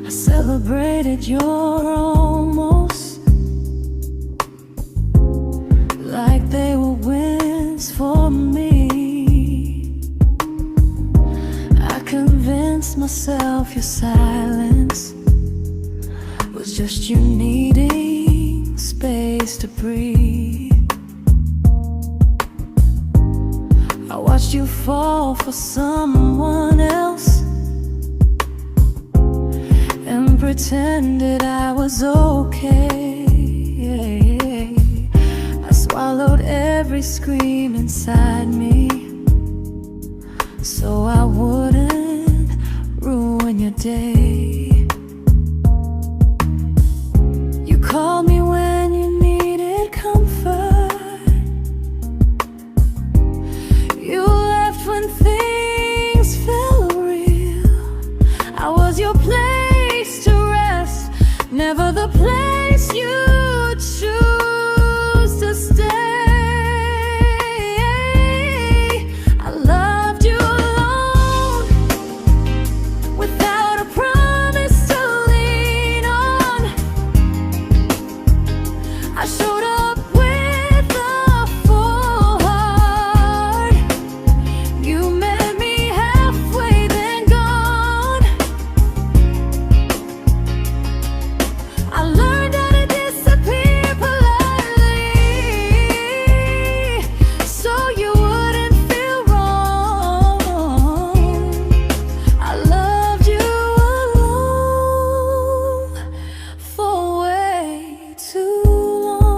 I celebrated your almost like they were wins for me. I convinced myself your silence was just you needing space to breathe. I watched you fall for someone else and pretended I was okay. I swallowed every scream inside me so I wouldn't ruin your day. You called me when you needed comfort. You left when things felt real. I was your place to rest, never the place you choose to stay. I loved you alone, without a promise to lean on. I showed up with a full heart. You met me halfway, then gone. I learned how to disappear politely, so you wouldn't feel wrong. I loved you alone for way too long.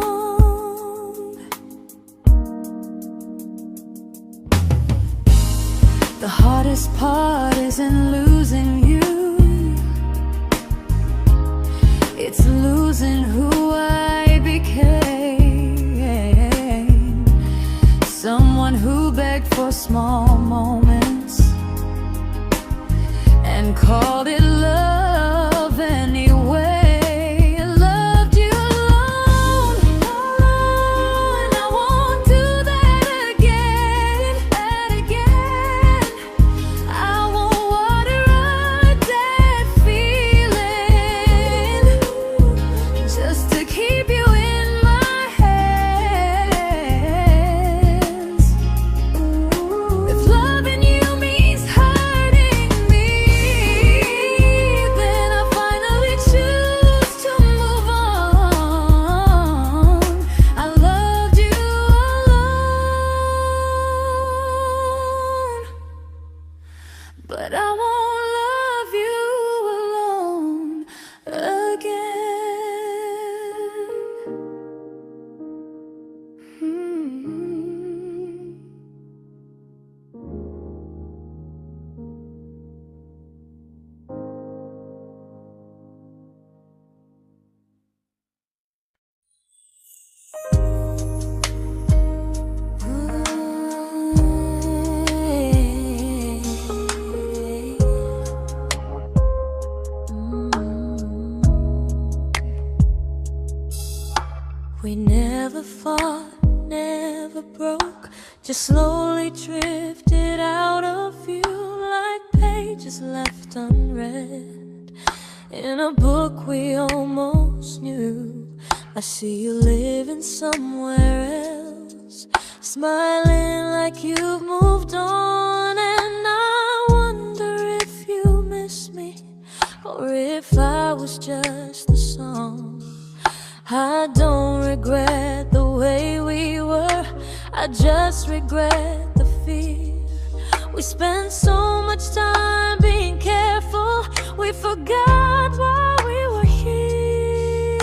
The hardest part isn't losing you, it's losing who I became. Someone who begged for small moments and called it love anyway. I loved you alone, and I won't do that again. I won't water a dead feeling just to keep you in my hands. If loving you means hurting me, then I finally choose to move on. I loved you alone, but I won't love you alone again. We never fought, never broke, just slowly drifted out of view like pages left unread in a book we almost knew. I see you living somewhere else, smiling like you've moved on, and I wonder if you miss me or if I was just the song. I don't regret the way we were, I just regret the fear. We spent so much time being careful, we forgot why we were here.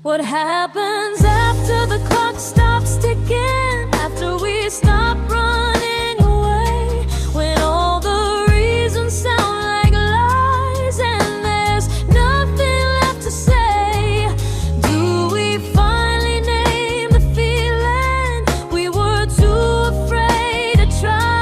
What happens after the clock stops ticking, after we stop running away, when all the reasons sound like lies and there's nothing left to say? Do we finally name the feeling we were too afraid to try?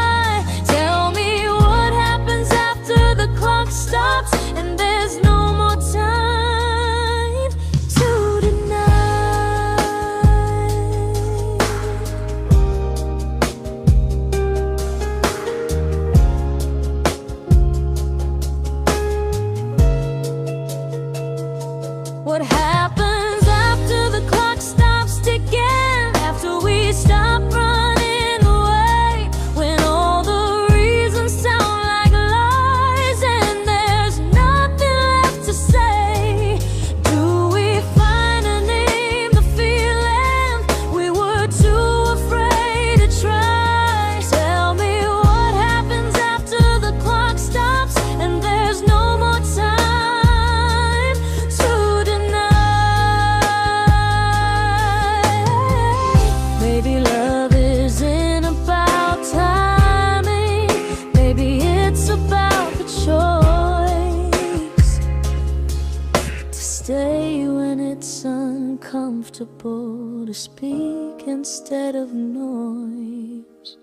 comfortable to speak instead of noise.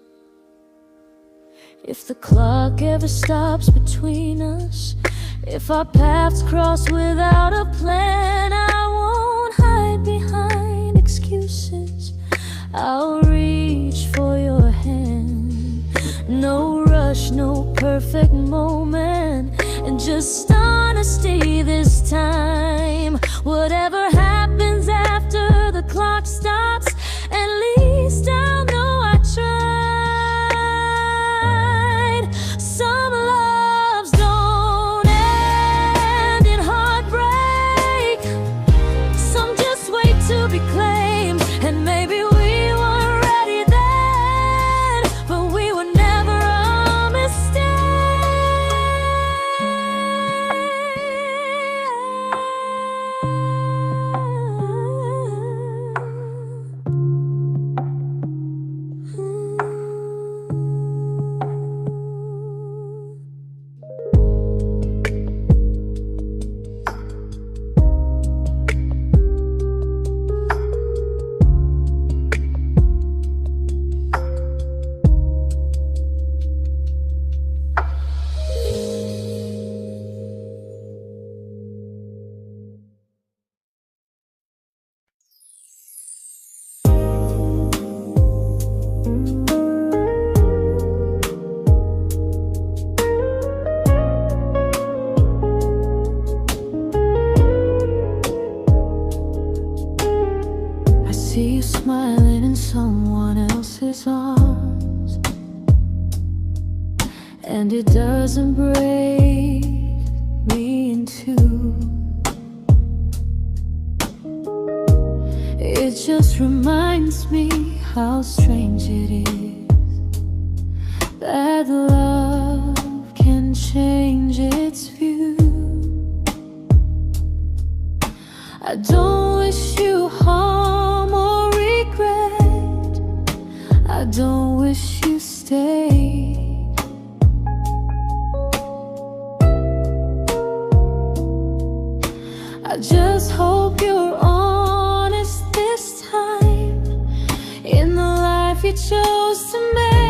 If the clock ever stops between us, if our paths cross without a plan, I won't hide behind excuses. I'll reach for your hand. No rush, no perfect moment, and just honesty this time. Whatever happens after the clock stops, at least I'll know I tried. Some loves don't end in heartbreak, some just wait to be claimed. And maybe we weren't ready then, but we were never a mistake. I see you smiling in someone else's arms, and it doesn't break me in two. It just reminds me how strange it is that love can change its view. I don't wish you harm or regret, I don't wish you stayed. I just hope you're honest this time in the life you chose to make.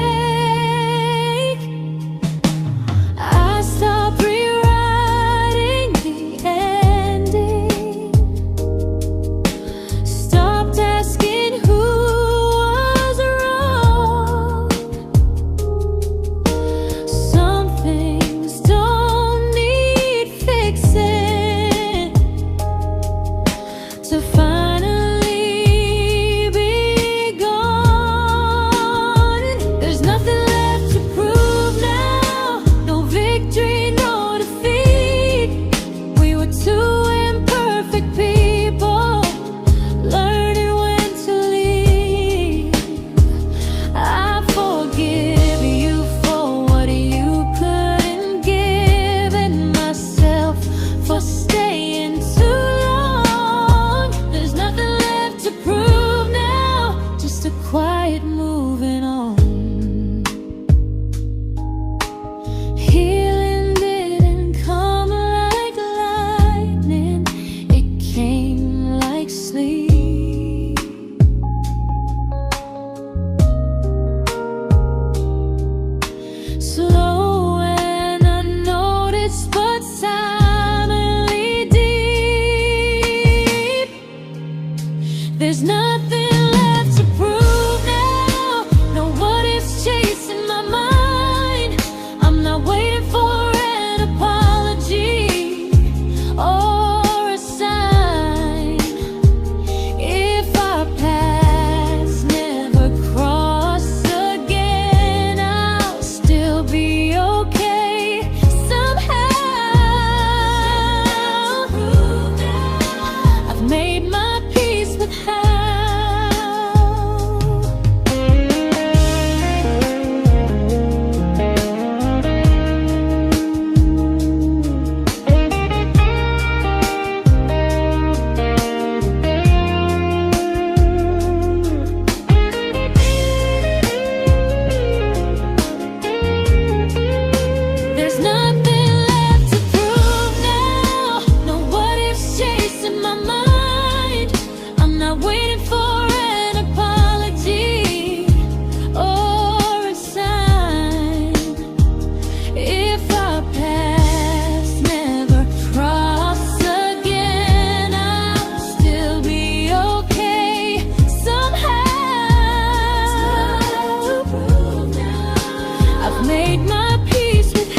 made my peace with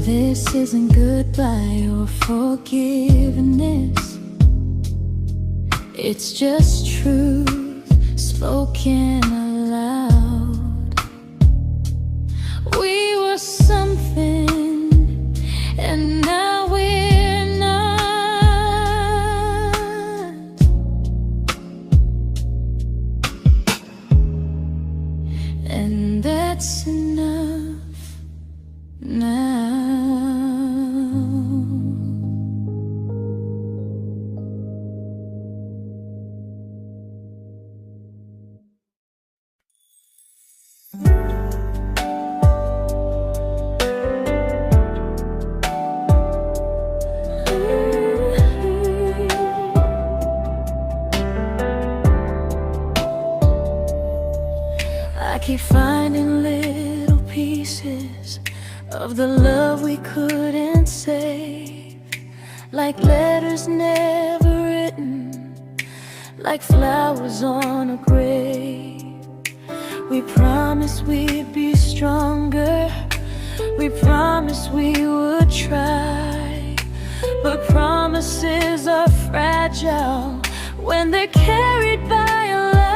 This isn't goodbye or forgiveness. It's just truth spoken aloud. We were something, and now we're not. And that's enough now. I keep finding little pieces of the love we couldn't save, like letters never written, like flowers on a grave. We promised we'd be stronger, we promised we would try, but promises are fragile when they're carried by a lie.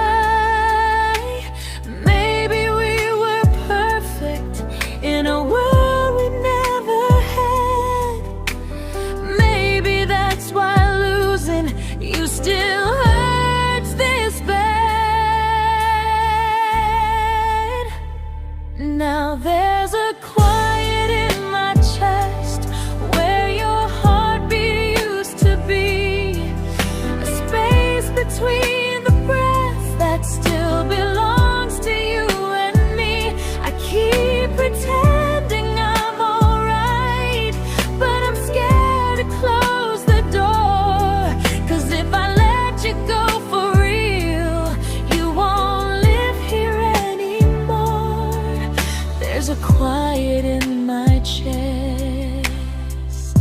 Maybe we were perfect in a world we never had. Maybe that's why losing you still hurts this bad. Now there's a quiet in my chest where your heartbeat used to be, a space between the breaths that still belongs to you and me. I keep pretending I'm alright, but I'm scared to close the door, 'cause if I let you go for real, you won't live here anymore. There's a quiet in my chest,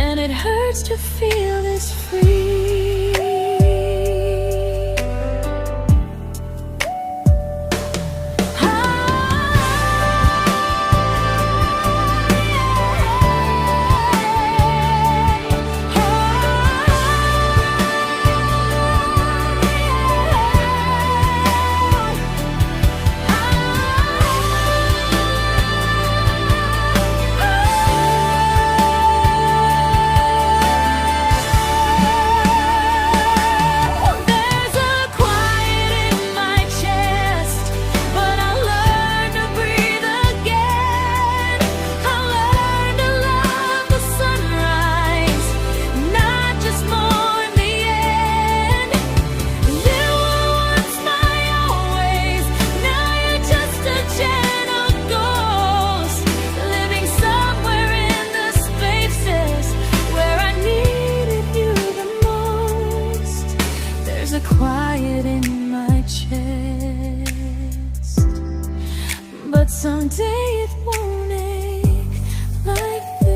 and it hurts to feel this free. Quiet in my chest, but someday it won't ache like this.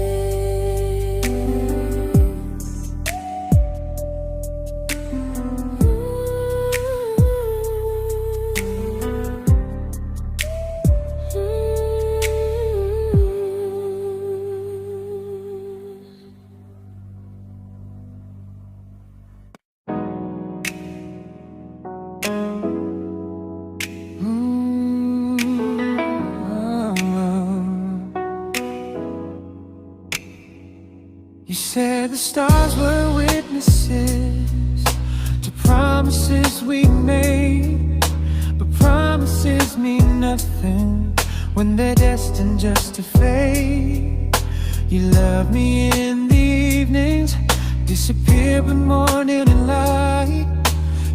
You said the stars were witnesses to promises we made, but promises mean nothing when they're destined just to fade. You love me in the evenings, disappear when morning and light.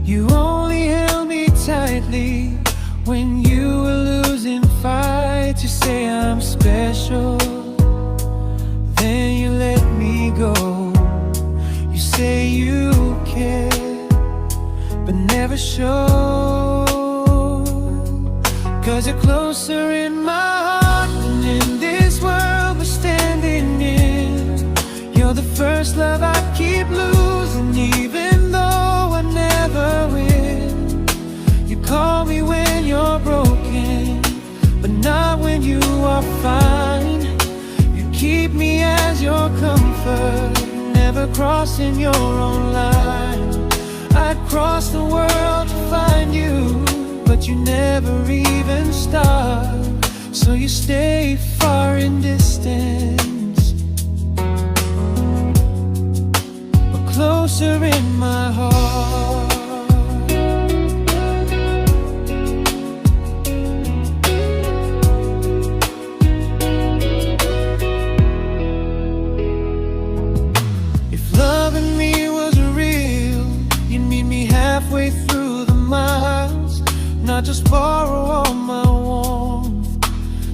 You only held me tightly when you were losing fights. You say I'm special, then you let me go. You say you care, but never show, 'cause you're closer in my heart than in comfort, never crossing your own line. I'd cross the world to find you, but you never even start. So you stay far in distance, but closer in my heart. If loving me was real, you'd meet me halfway through the miles, not just borrow all my warmth,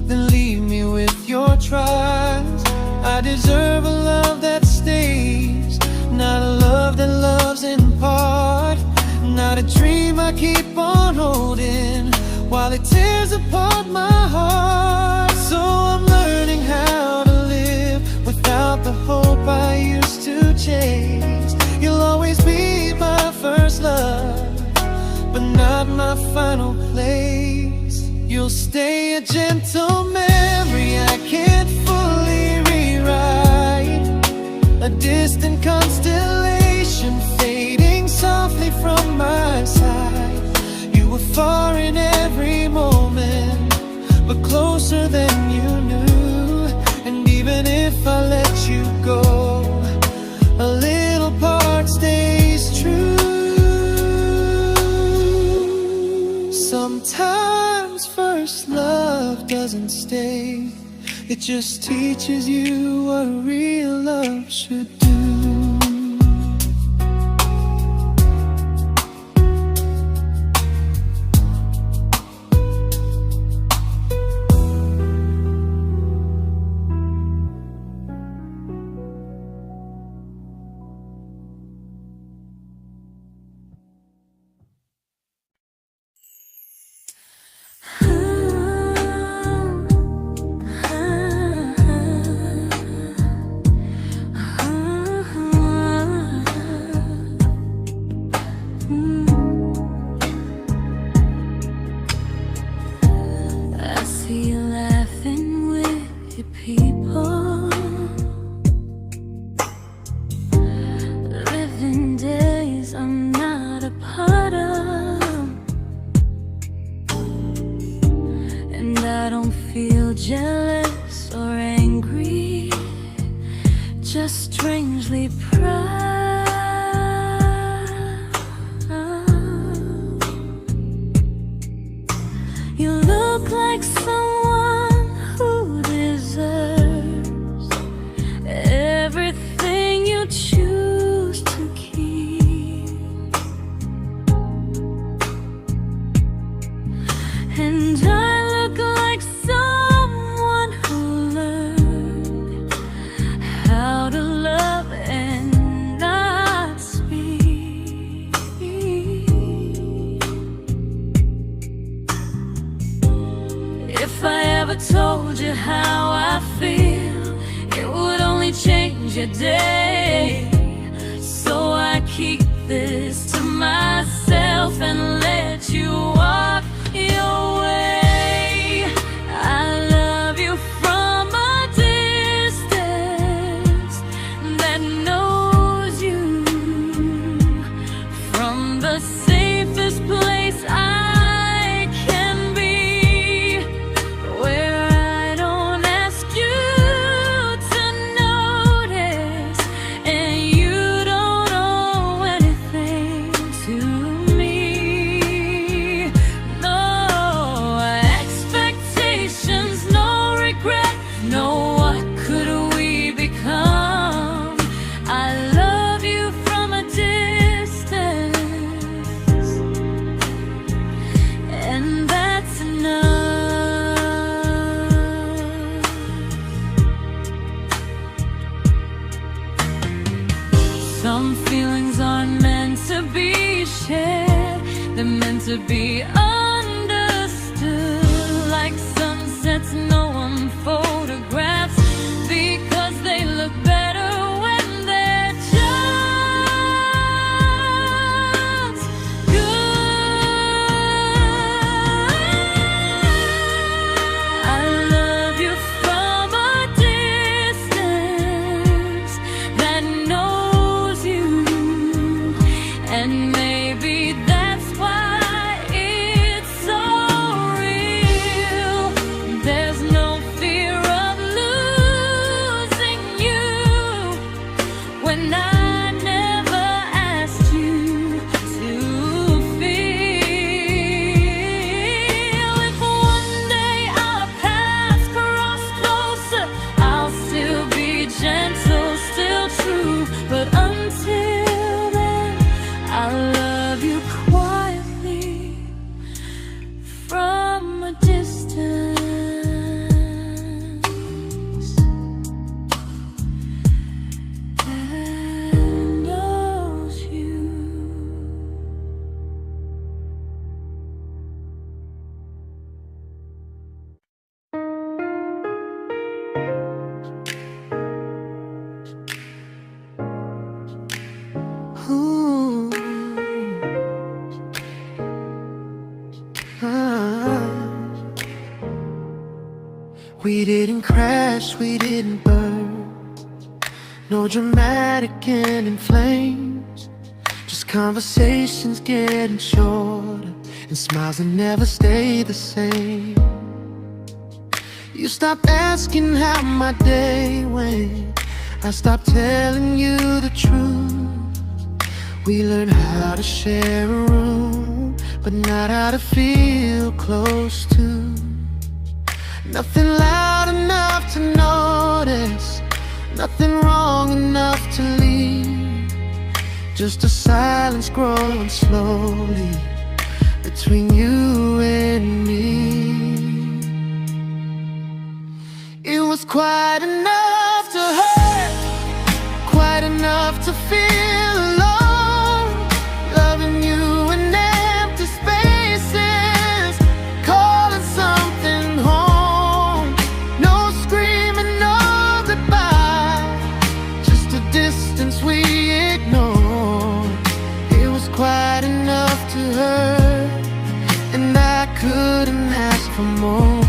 then leave me with your trials. I deserve a love that stays, not a love that loves in part, not a dream I keep on holding while it tears apart my heart. So I'm learning how to live without the hope I used to chase. You'll always be my first love, but not my final place. You'll stay a gentle memory I can't fully rewrite, a distant constellation fading softly from my side. You were far in every moment, but closer than you knew. And even if I let you go, a little part stays true. Sometimes first love doesn't stay, it just teaches you what real love should do. I see you laughing with your people, living days I'm not a part of, and I don't feel jealous or angry, just strangely proud. You look like someone who deserves everything you choose to keep, and I look like someone who learned how to love and not speak. If I ever told you how I feel, it would only change your day. So I keep this to myself and let you walk your way. I love you from a distance that knows you, from the safest place I can be, where I don't ask you to notice, and you don't owe anything to me. No expectations, no regret, no what could we become. I love you from a distance, and that's enough. Some feelings aren't meant to be shared, they're meant to be understood, like sunsets no one photographs, because they look better when they're just good. I love you from a distance, We didn't crash, we didn't burn. No dramatic end in flames. Just conversations getting shorter, and smiles that never stay the same. You stopped asking how my day went. I stopped telling you the truth. We learned how to share a room, but not how to feel close to. Nothing loud enough to notice, nothing wrong enough to leave. Just a silence growing slowly between you and me. It was quite enough to hurt, quite enough to feel alone. Loving you in empty spaces, calling something home. No screaming, no goodbye, just a distance we ignored. It was quite enough to hurt, and I couldn't ask for more.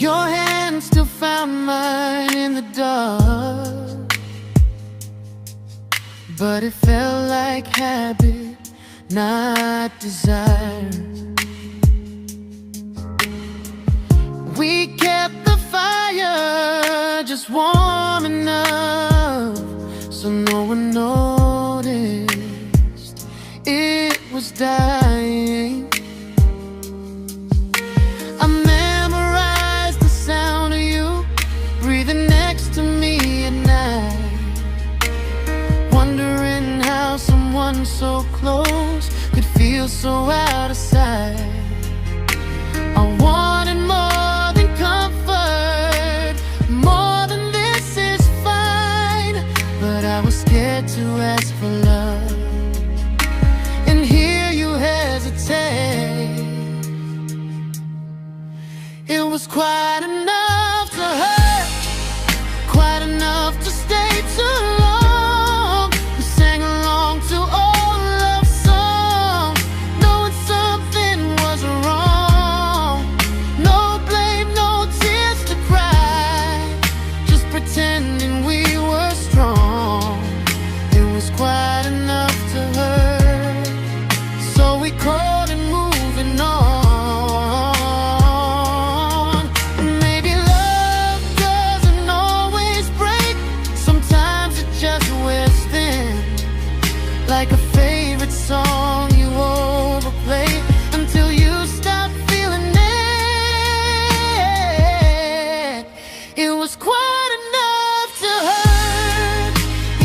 Your hand still found mine in the dark, but it felt like habit, not desire. We kept the fire just warm enough so no one noticed it was dying. I memorized the sound of you breathing next to me at night, wondering how someone so close could feel so out of sight. I wanted more than comfort, more than this is fine, but I was scared to ask for love and hear you hesitate. It was quite enough to hurt, quite enough to stay too long. We sang along to old love songs, knowing something was wrong. No blame, no tears to cry, just pretending we were strong. It was quite enough to hurt, so we called and moving on. Like a favorite song you overplay until you stop feeling it. It was quite enough to hurt.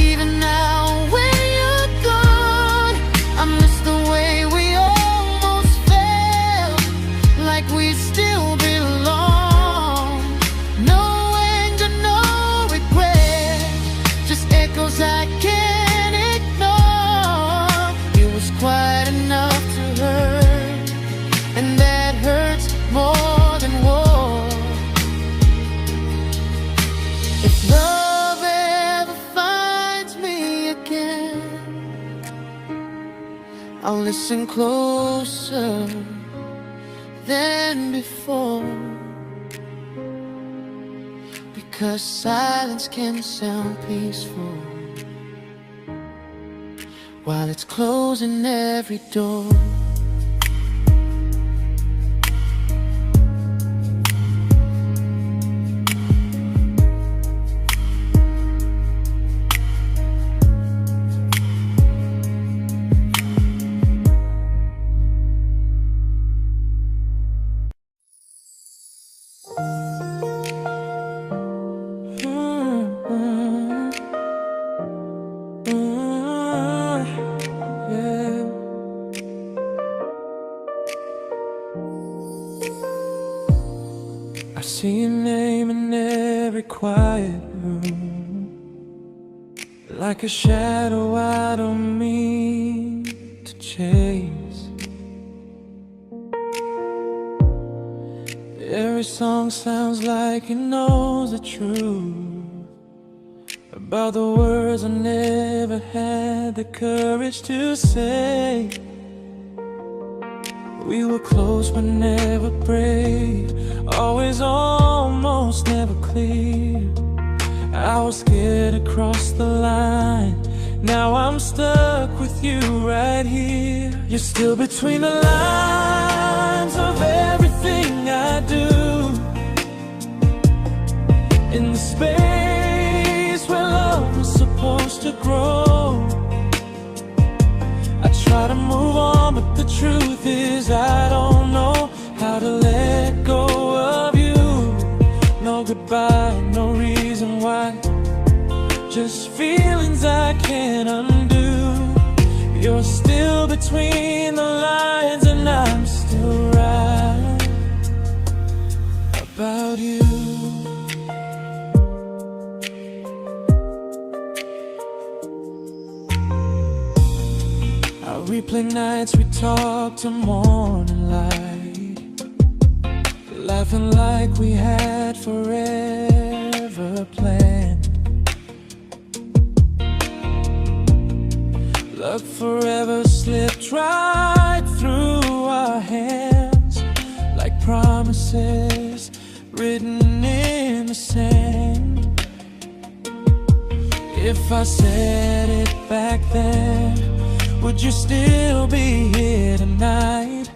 Even now when you're gone, I miss the way we almost felt, like we still belong. No anger, no regret, just echoes I can't ignore. It was quite enough to hurt, and that hurts more than war. If love ever finds me again, I'll listen closer than before, because silence can sound peaceful while it's closing every door. I see your name in every quiet room, like a shadow I don't mean to chase. Every song sounds like it knows the truth about the words I never had the courage to say. We were close but never prayed, always almost never clear. I was scared to cross the line, now I'm stuck with you right here. You're still between the lines of everything I do, in the space where love was supposed to grow. I try to move on, but the truth is I don't know how to let go of you. No goodbye, no reason why, just feelings I can't undo. You're still between the lines and I'm still right about you. I replay nights we talk to morning light, laughing like we had forever planned. Luck forever slipped right through our hands, like promises written in the sand. If I said it back then, would you still be here tonight?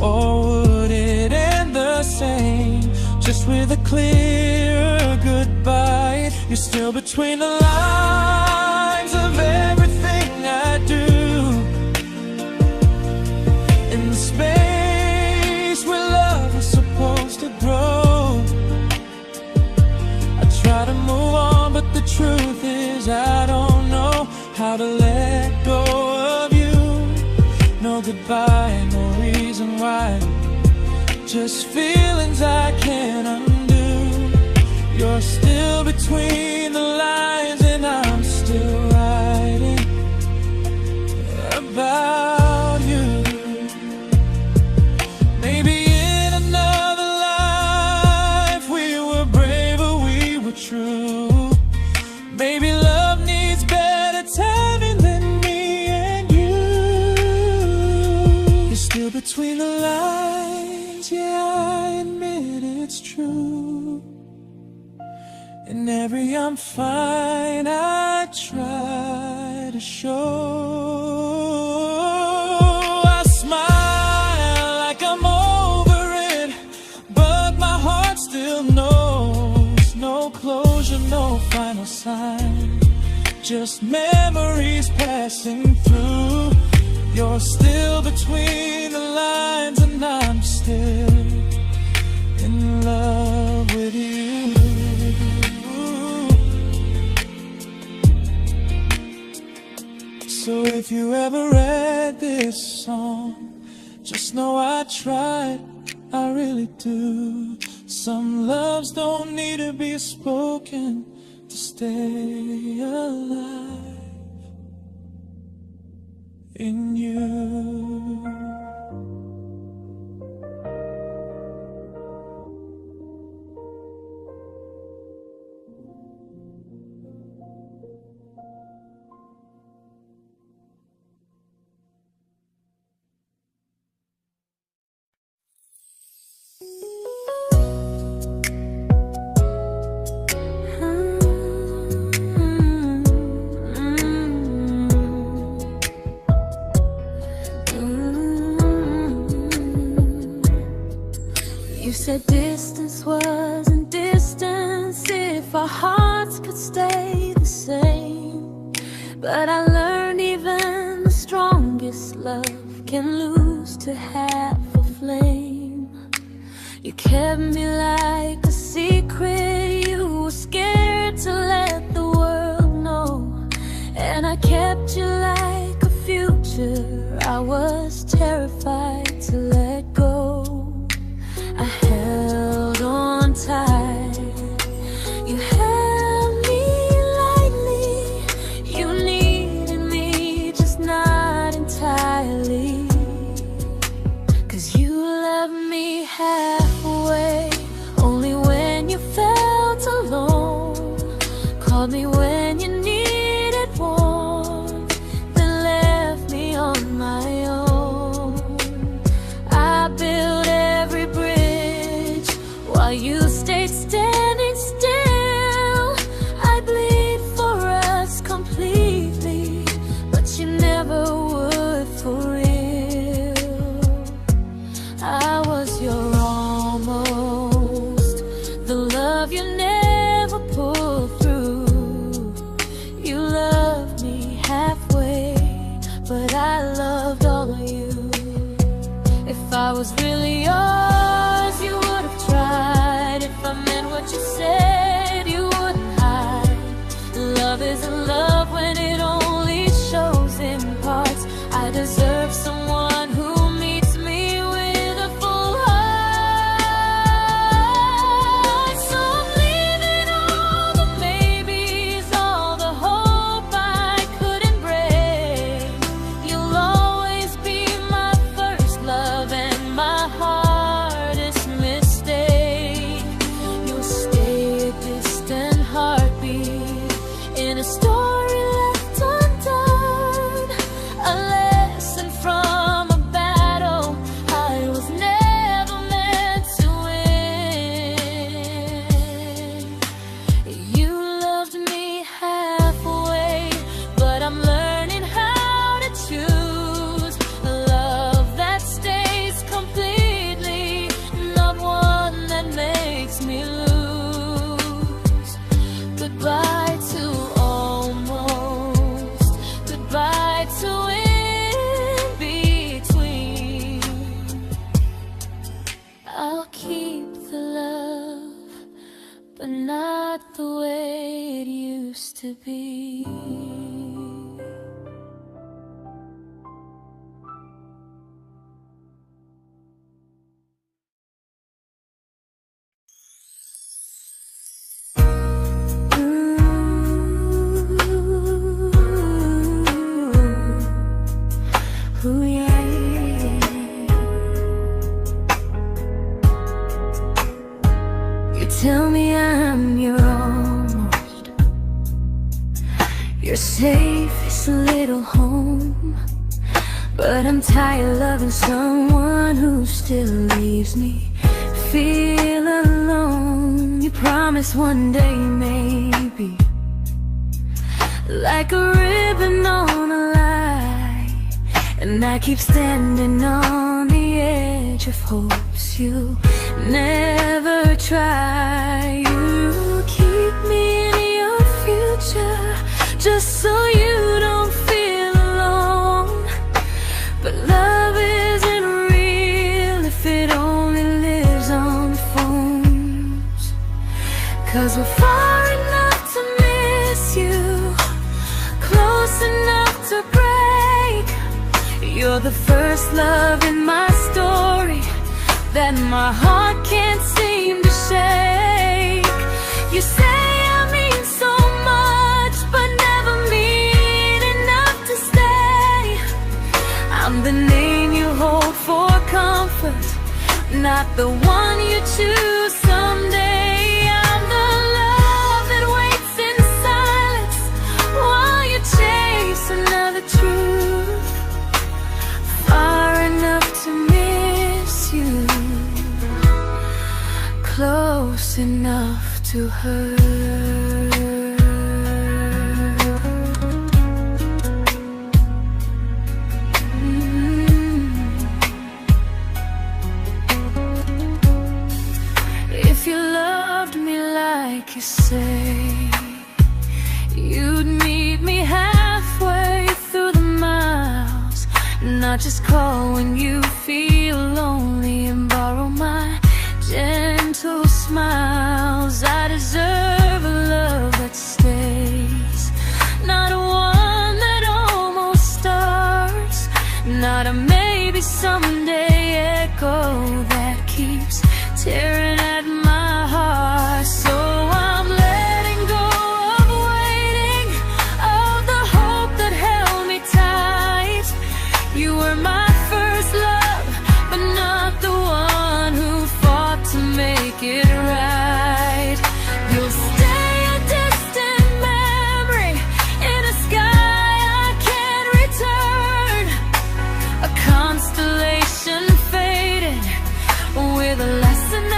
Or would it end the same, just with a clear goodbye? You're still between the lines of everything I do, in the space where love was supposed to grow. I try to move on, but the truth is I don't know how to let go of you. No goodbye, no reason why, just feelings I can't undo. You're still between the lines and I'm still writing about you. Maybe in another life we were braver, we were true. Maybe love needs better timing than me and you. You're still between the lines, yeah, I admit it's true. In every I'm fine I try to show. I smile like I'm over it, but my heart still knows. No closure, no final sign, just memories passing through. You're still between the lines and I'm still in love with you. So if you ever read this song, just know I tried, I really do. Some loves don't need to be spoken to stay alive in you. You said distance wasn't distance if our hearts could stay the same. But I learned even the strongest love can lose to half a flame. You kept me like a secret, you were scared to let the world know. And I kept you like a future, I was terrified to let go. I held on tight, you held me lightly. You needed me, just not entirely. 'Cause you left me halfway, only when you felt alone. Called me when you needed warmth, then left me on my own. I you stayed standing still. I bleed for us completely, but you never would for real. I was your almost, the love you never pulled through. You loved me halfway, but I loved all of you. If I was really yours, you would have tried. If I meant what you said, you wouldn't hide. Love isn't love when it only shows in parts. I deserve someone who meets me with a full heart. So I'm leaving all the maybes, all the hope I couldn't break. You'll always be my first love and my hardest mistake. You'll stay a distant heartbeat in a story left undone, a lesson from a battle I was never meant to win. You loved me halfway, but I'm learning how to choose a love that stays completely, not one that makes me lose. Goodbye to almost, goodbye to in between. I'll keep the love, but not the way it used to be. Ooh, yeah. You tell me I'm your almost, your safest little home, but I'm tired loving someone who still leaves me feel alone. You promise one day maybe, like a ribbon on a line, and I keep standing on the edge of hopes you never try. You keep me in your future just so you don't feel alone. But love isn't real if it only lives on phones. 'Cause we're far enough to miss you, close enough to break. You're the first love in my story that my heart can't seem to shake. You say I mean so much, but never mean enough to stay. I'm the name you hold for comfort, not the one you choose someday. I'm the love that waits in silence while you chase another truth. Far enough to miss you, close enough to hurt. If you loved me like you say, you'd meet me halfway through the miles, not just call when you feel lonely and borrow my gentle smiles. I deserve a love that stays, not one that almost starts, not a maybe someday echo that keeps tearing at my heart. So I'm letting go of waiting, of the hope that held me tight. You were my first love, but not the one who fought to make it right. You'll stay a distant memory in a sky I can't return, a constellation faded with a lesson I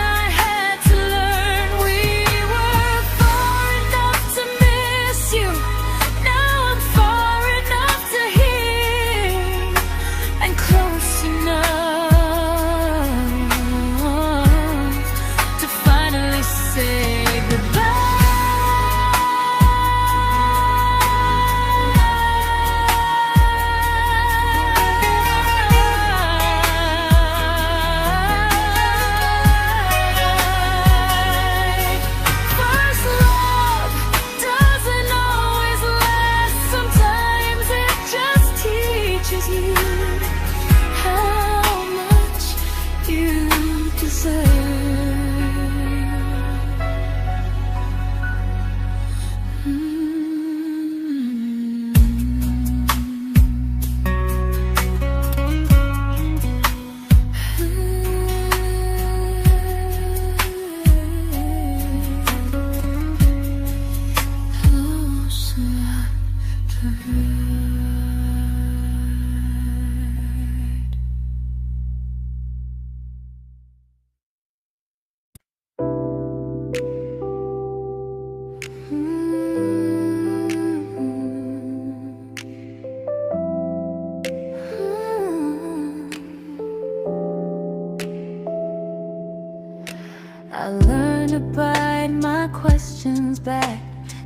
I learned to bite my questions back,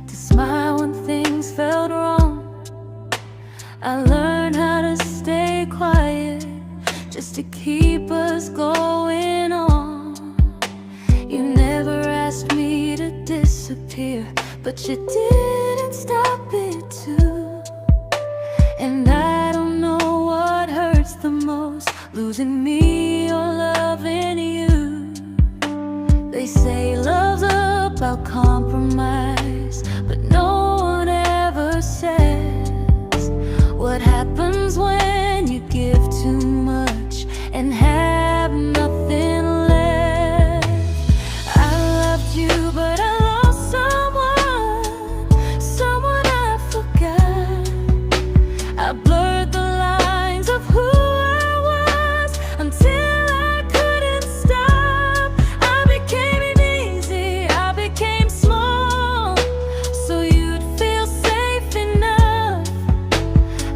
to smile when things felt wrong. I learned how to stay quiet, just to keep us going on. You never asked me to disappear, but you didn't stop it too. And I don't know what hurts the most, losing me or loving you. They say love's about compromise, but no one ever says what happens when you give too much and have nothing left. I loved you, but I lost someone I forgot. I blurred the lines of who I was until I couldn't stop. I became easy, I became small, so you'd feel safe enough.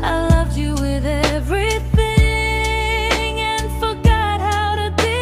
I loved you with everything and forgot how to be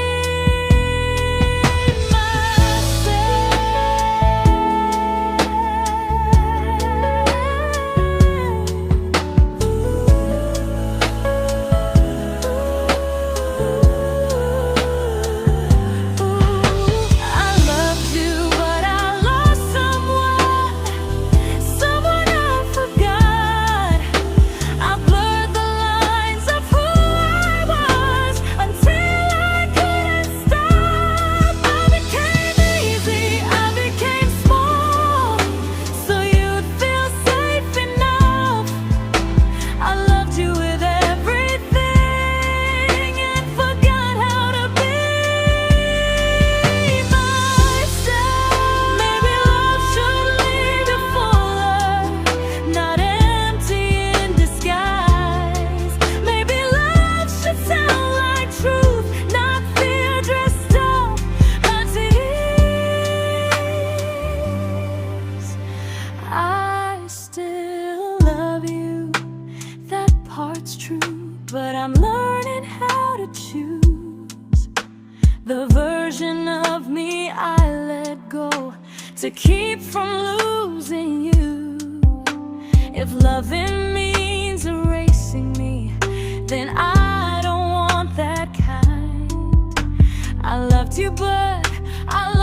but I'm learning how to choose the version of me I let go to keep from losing you. If loving means erasing me, then I don't want that kind. I loved you, but I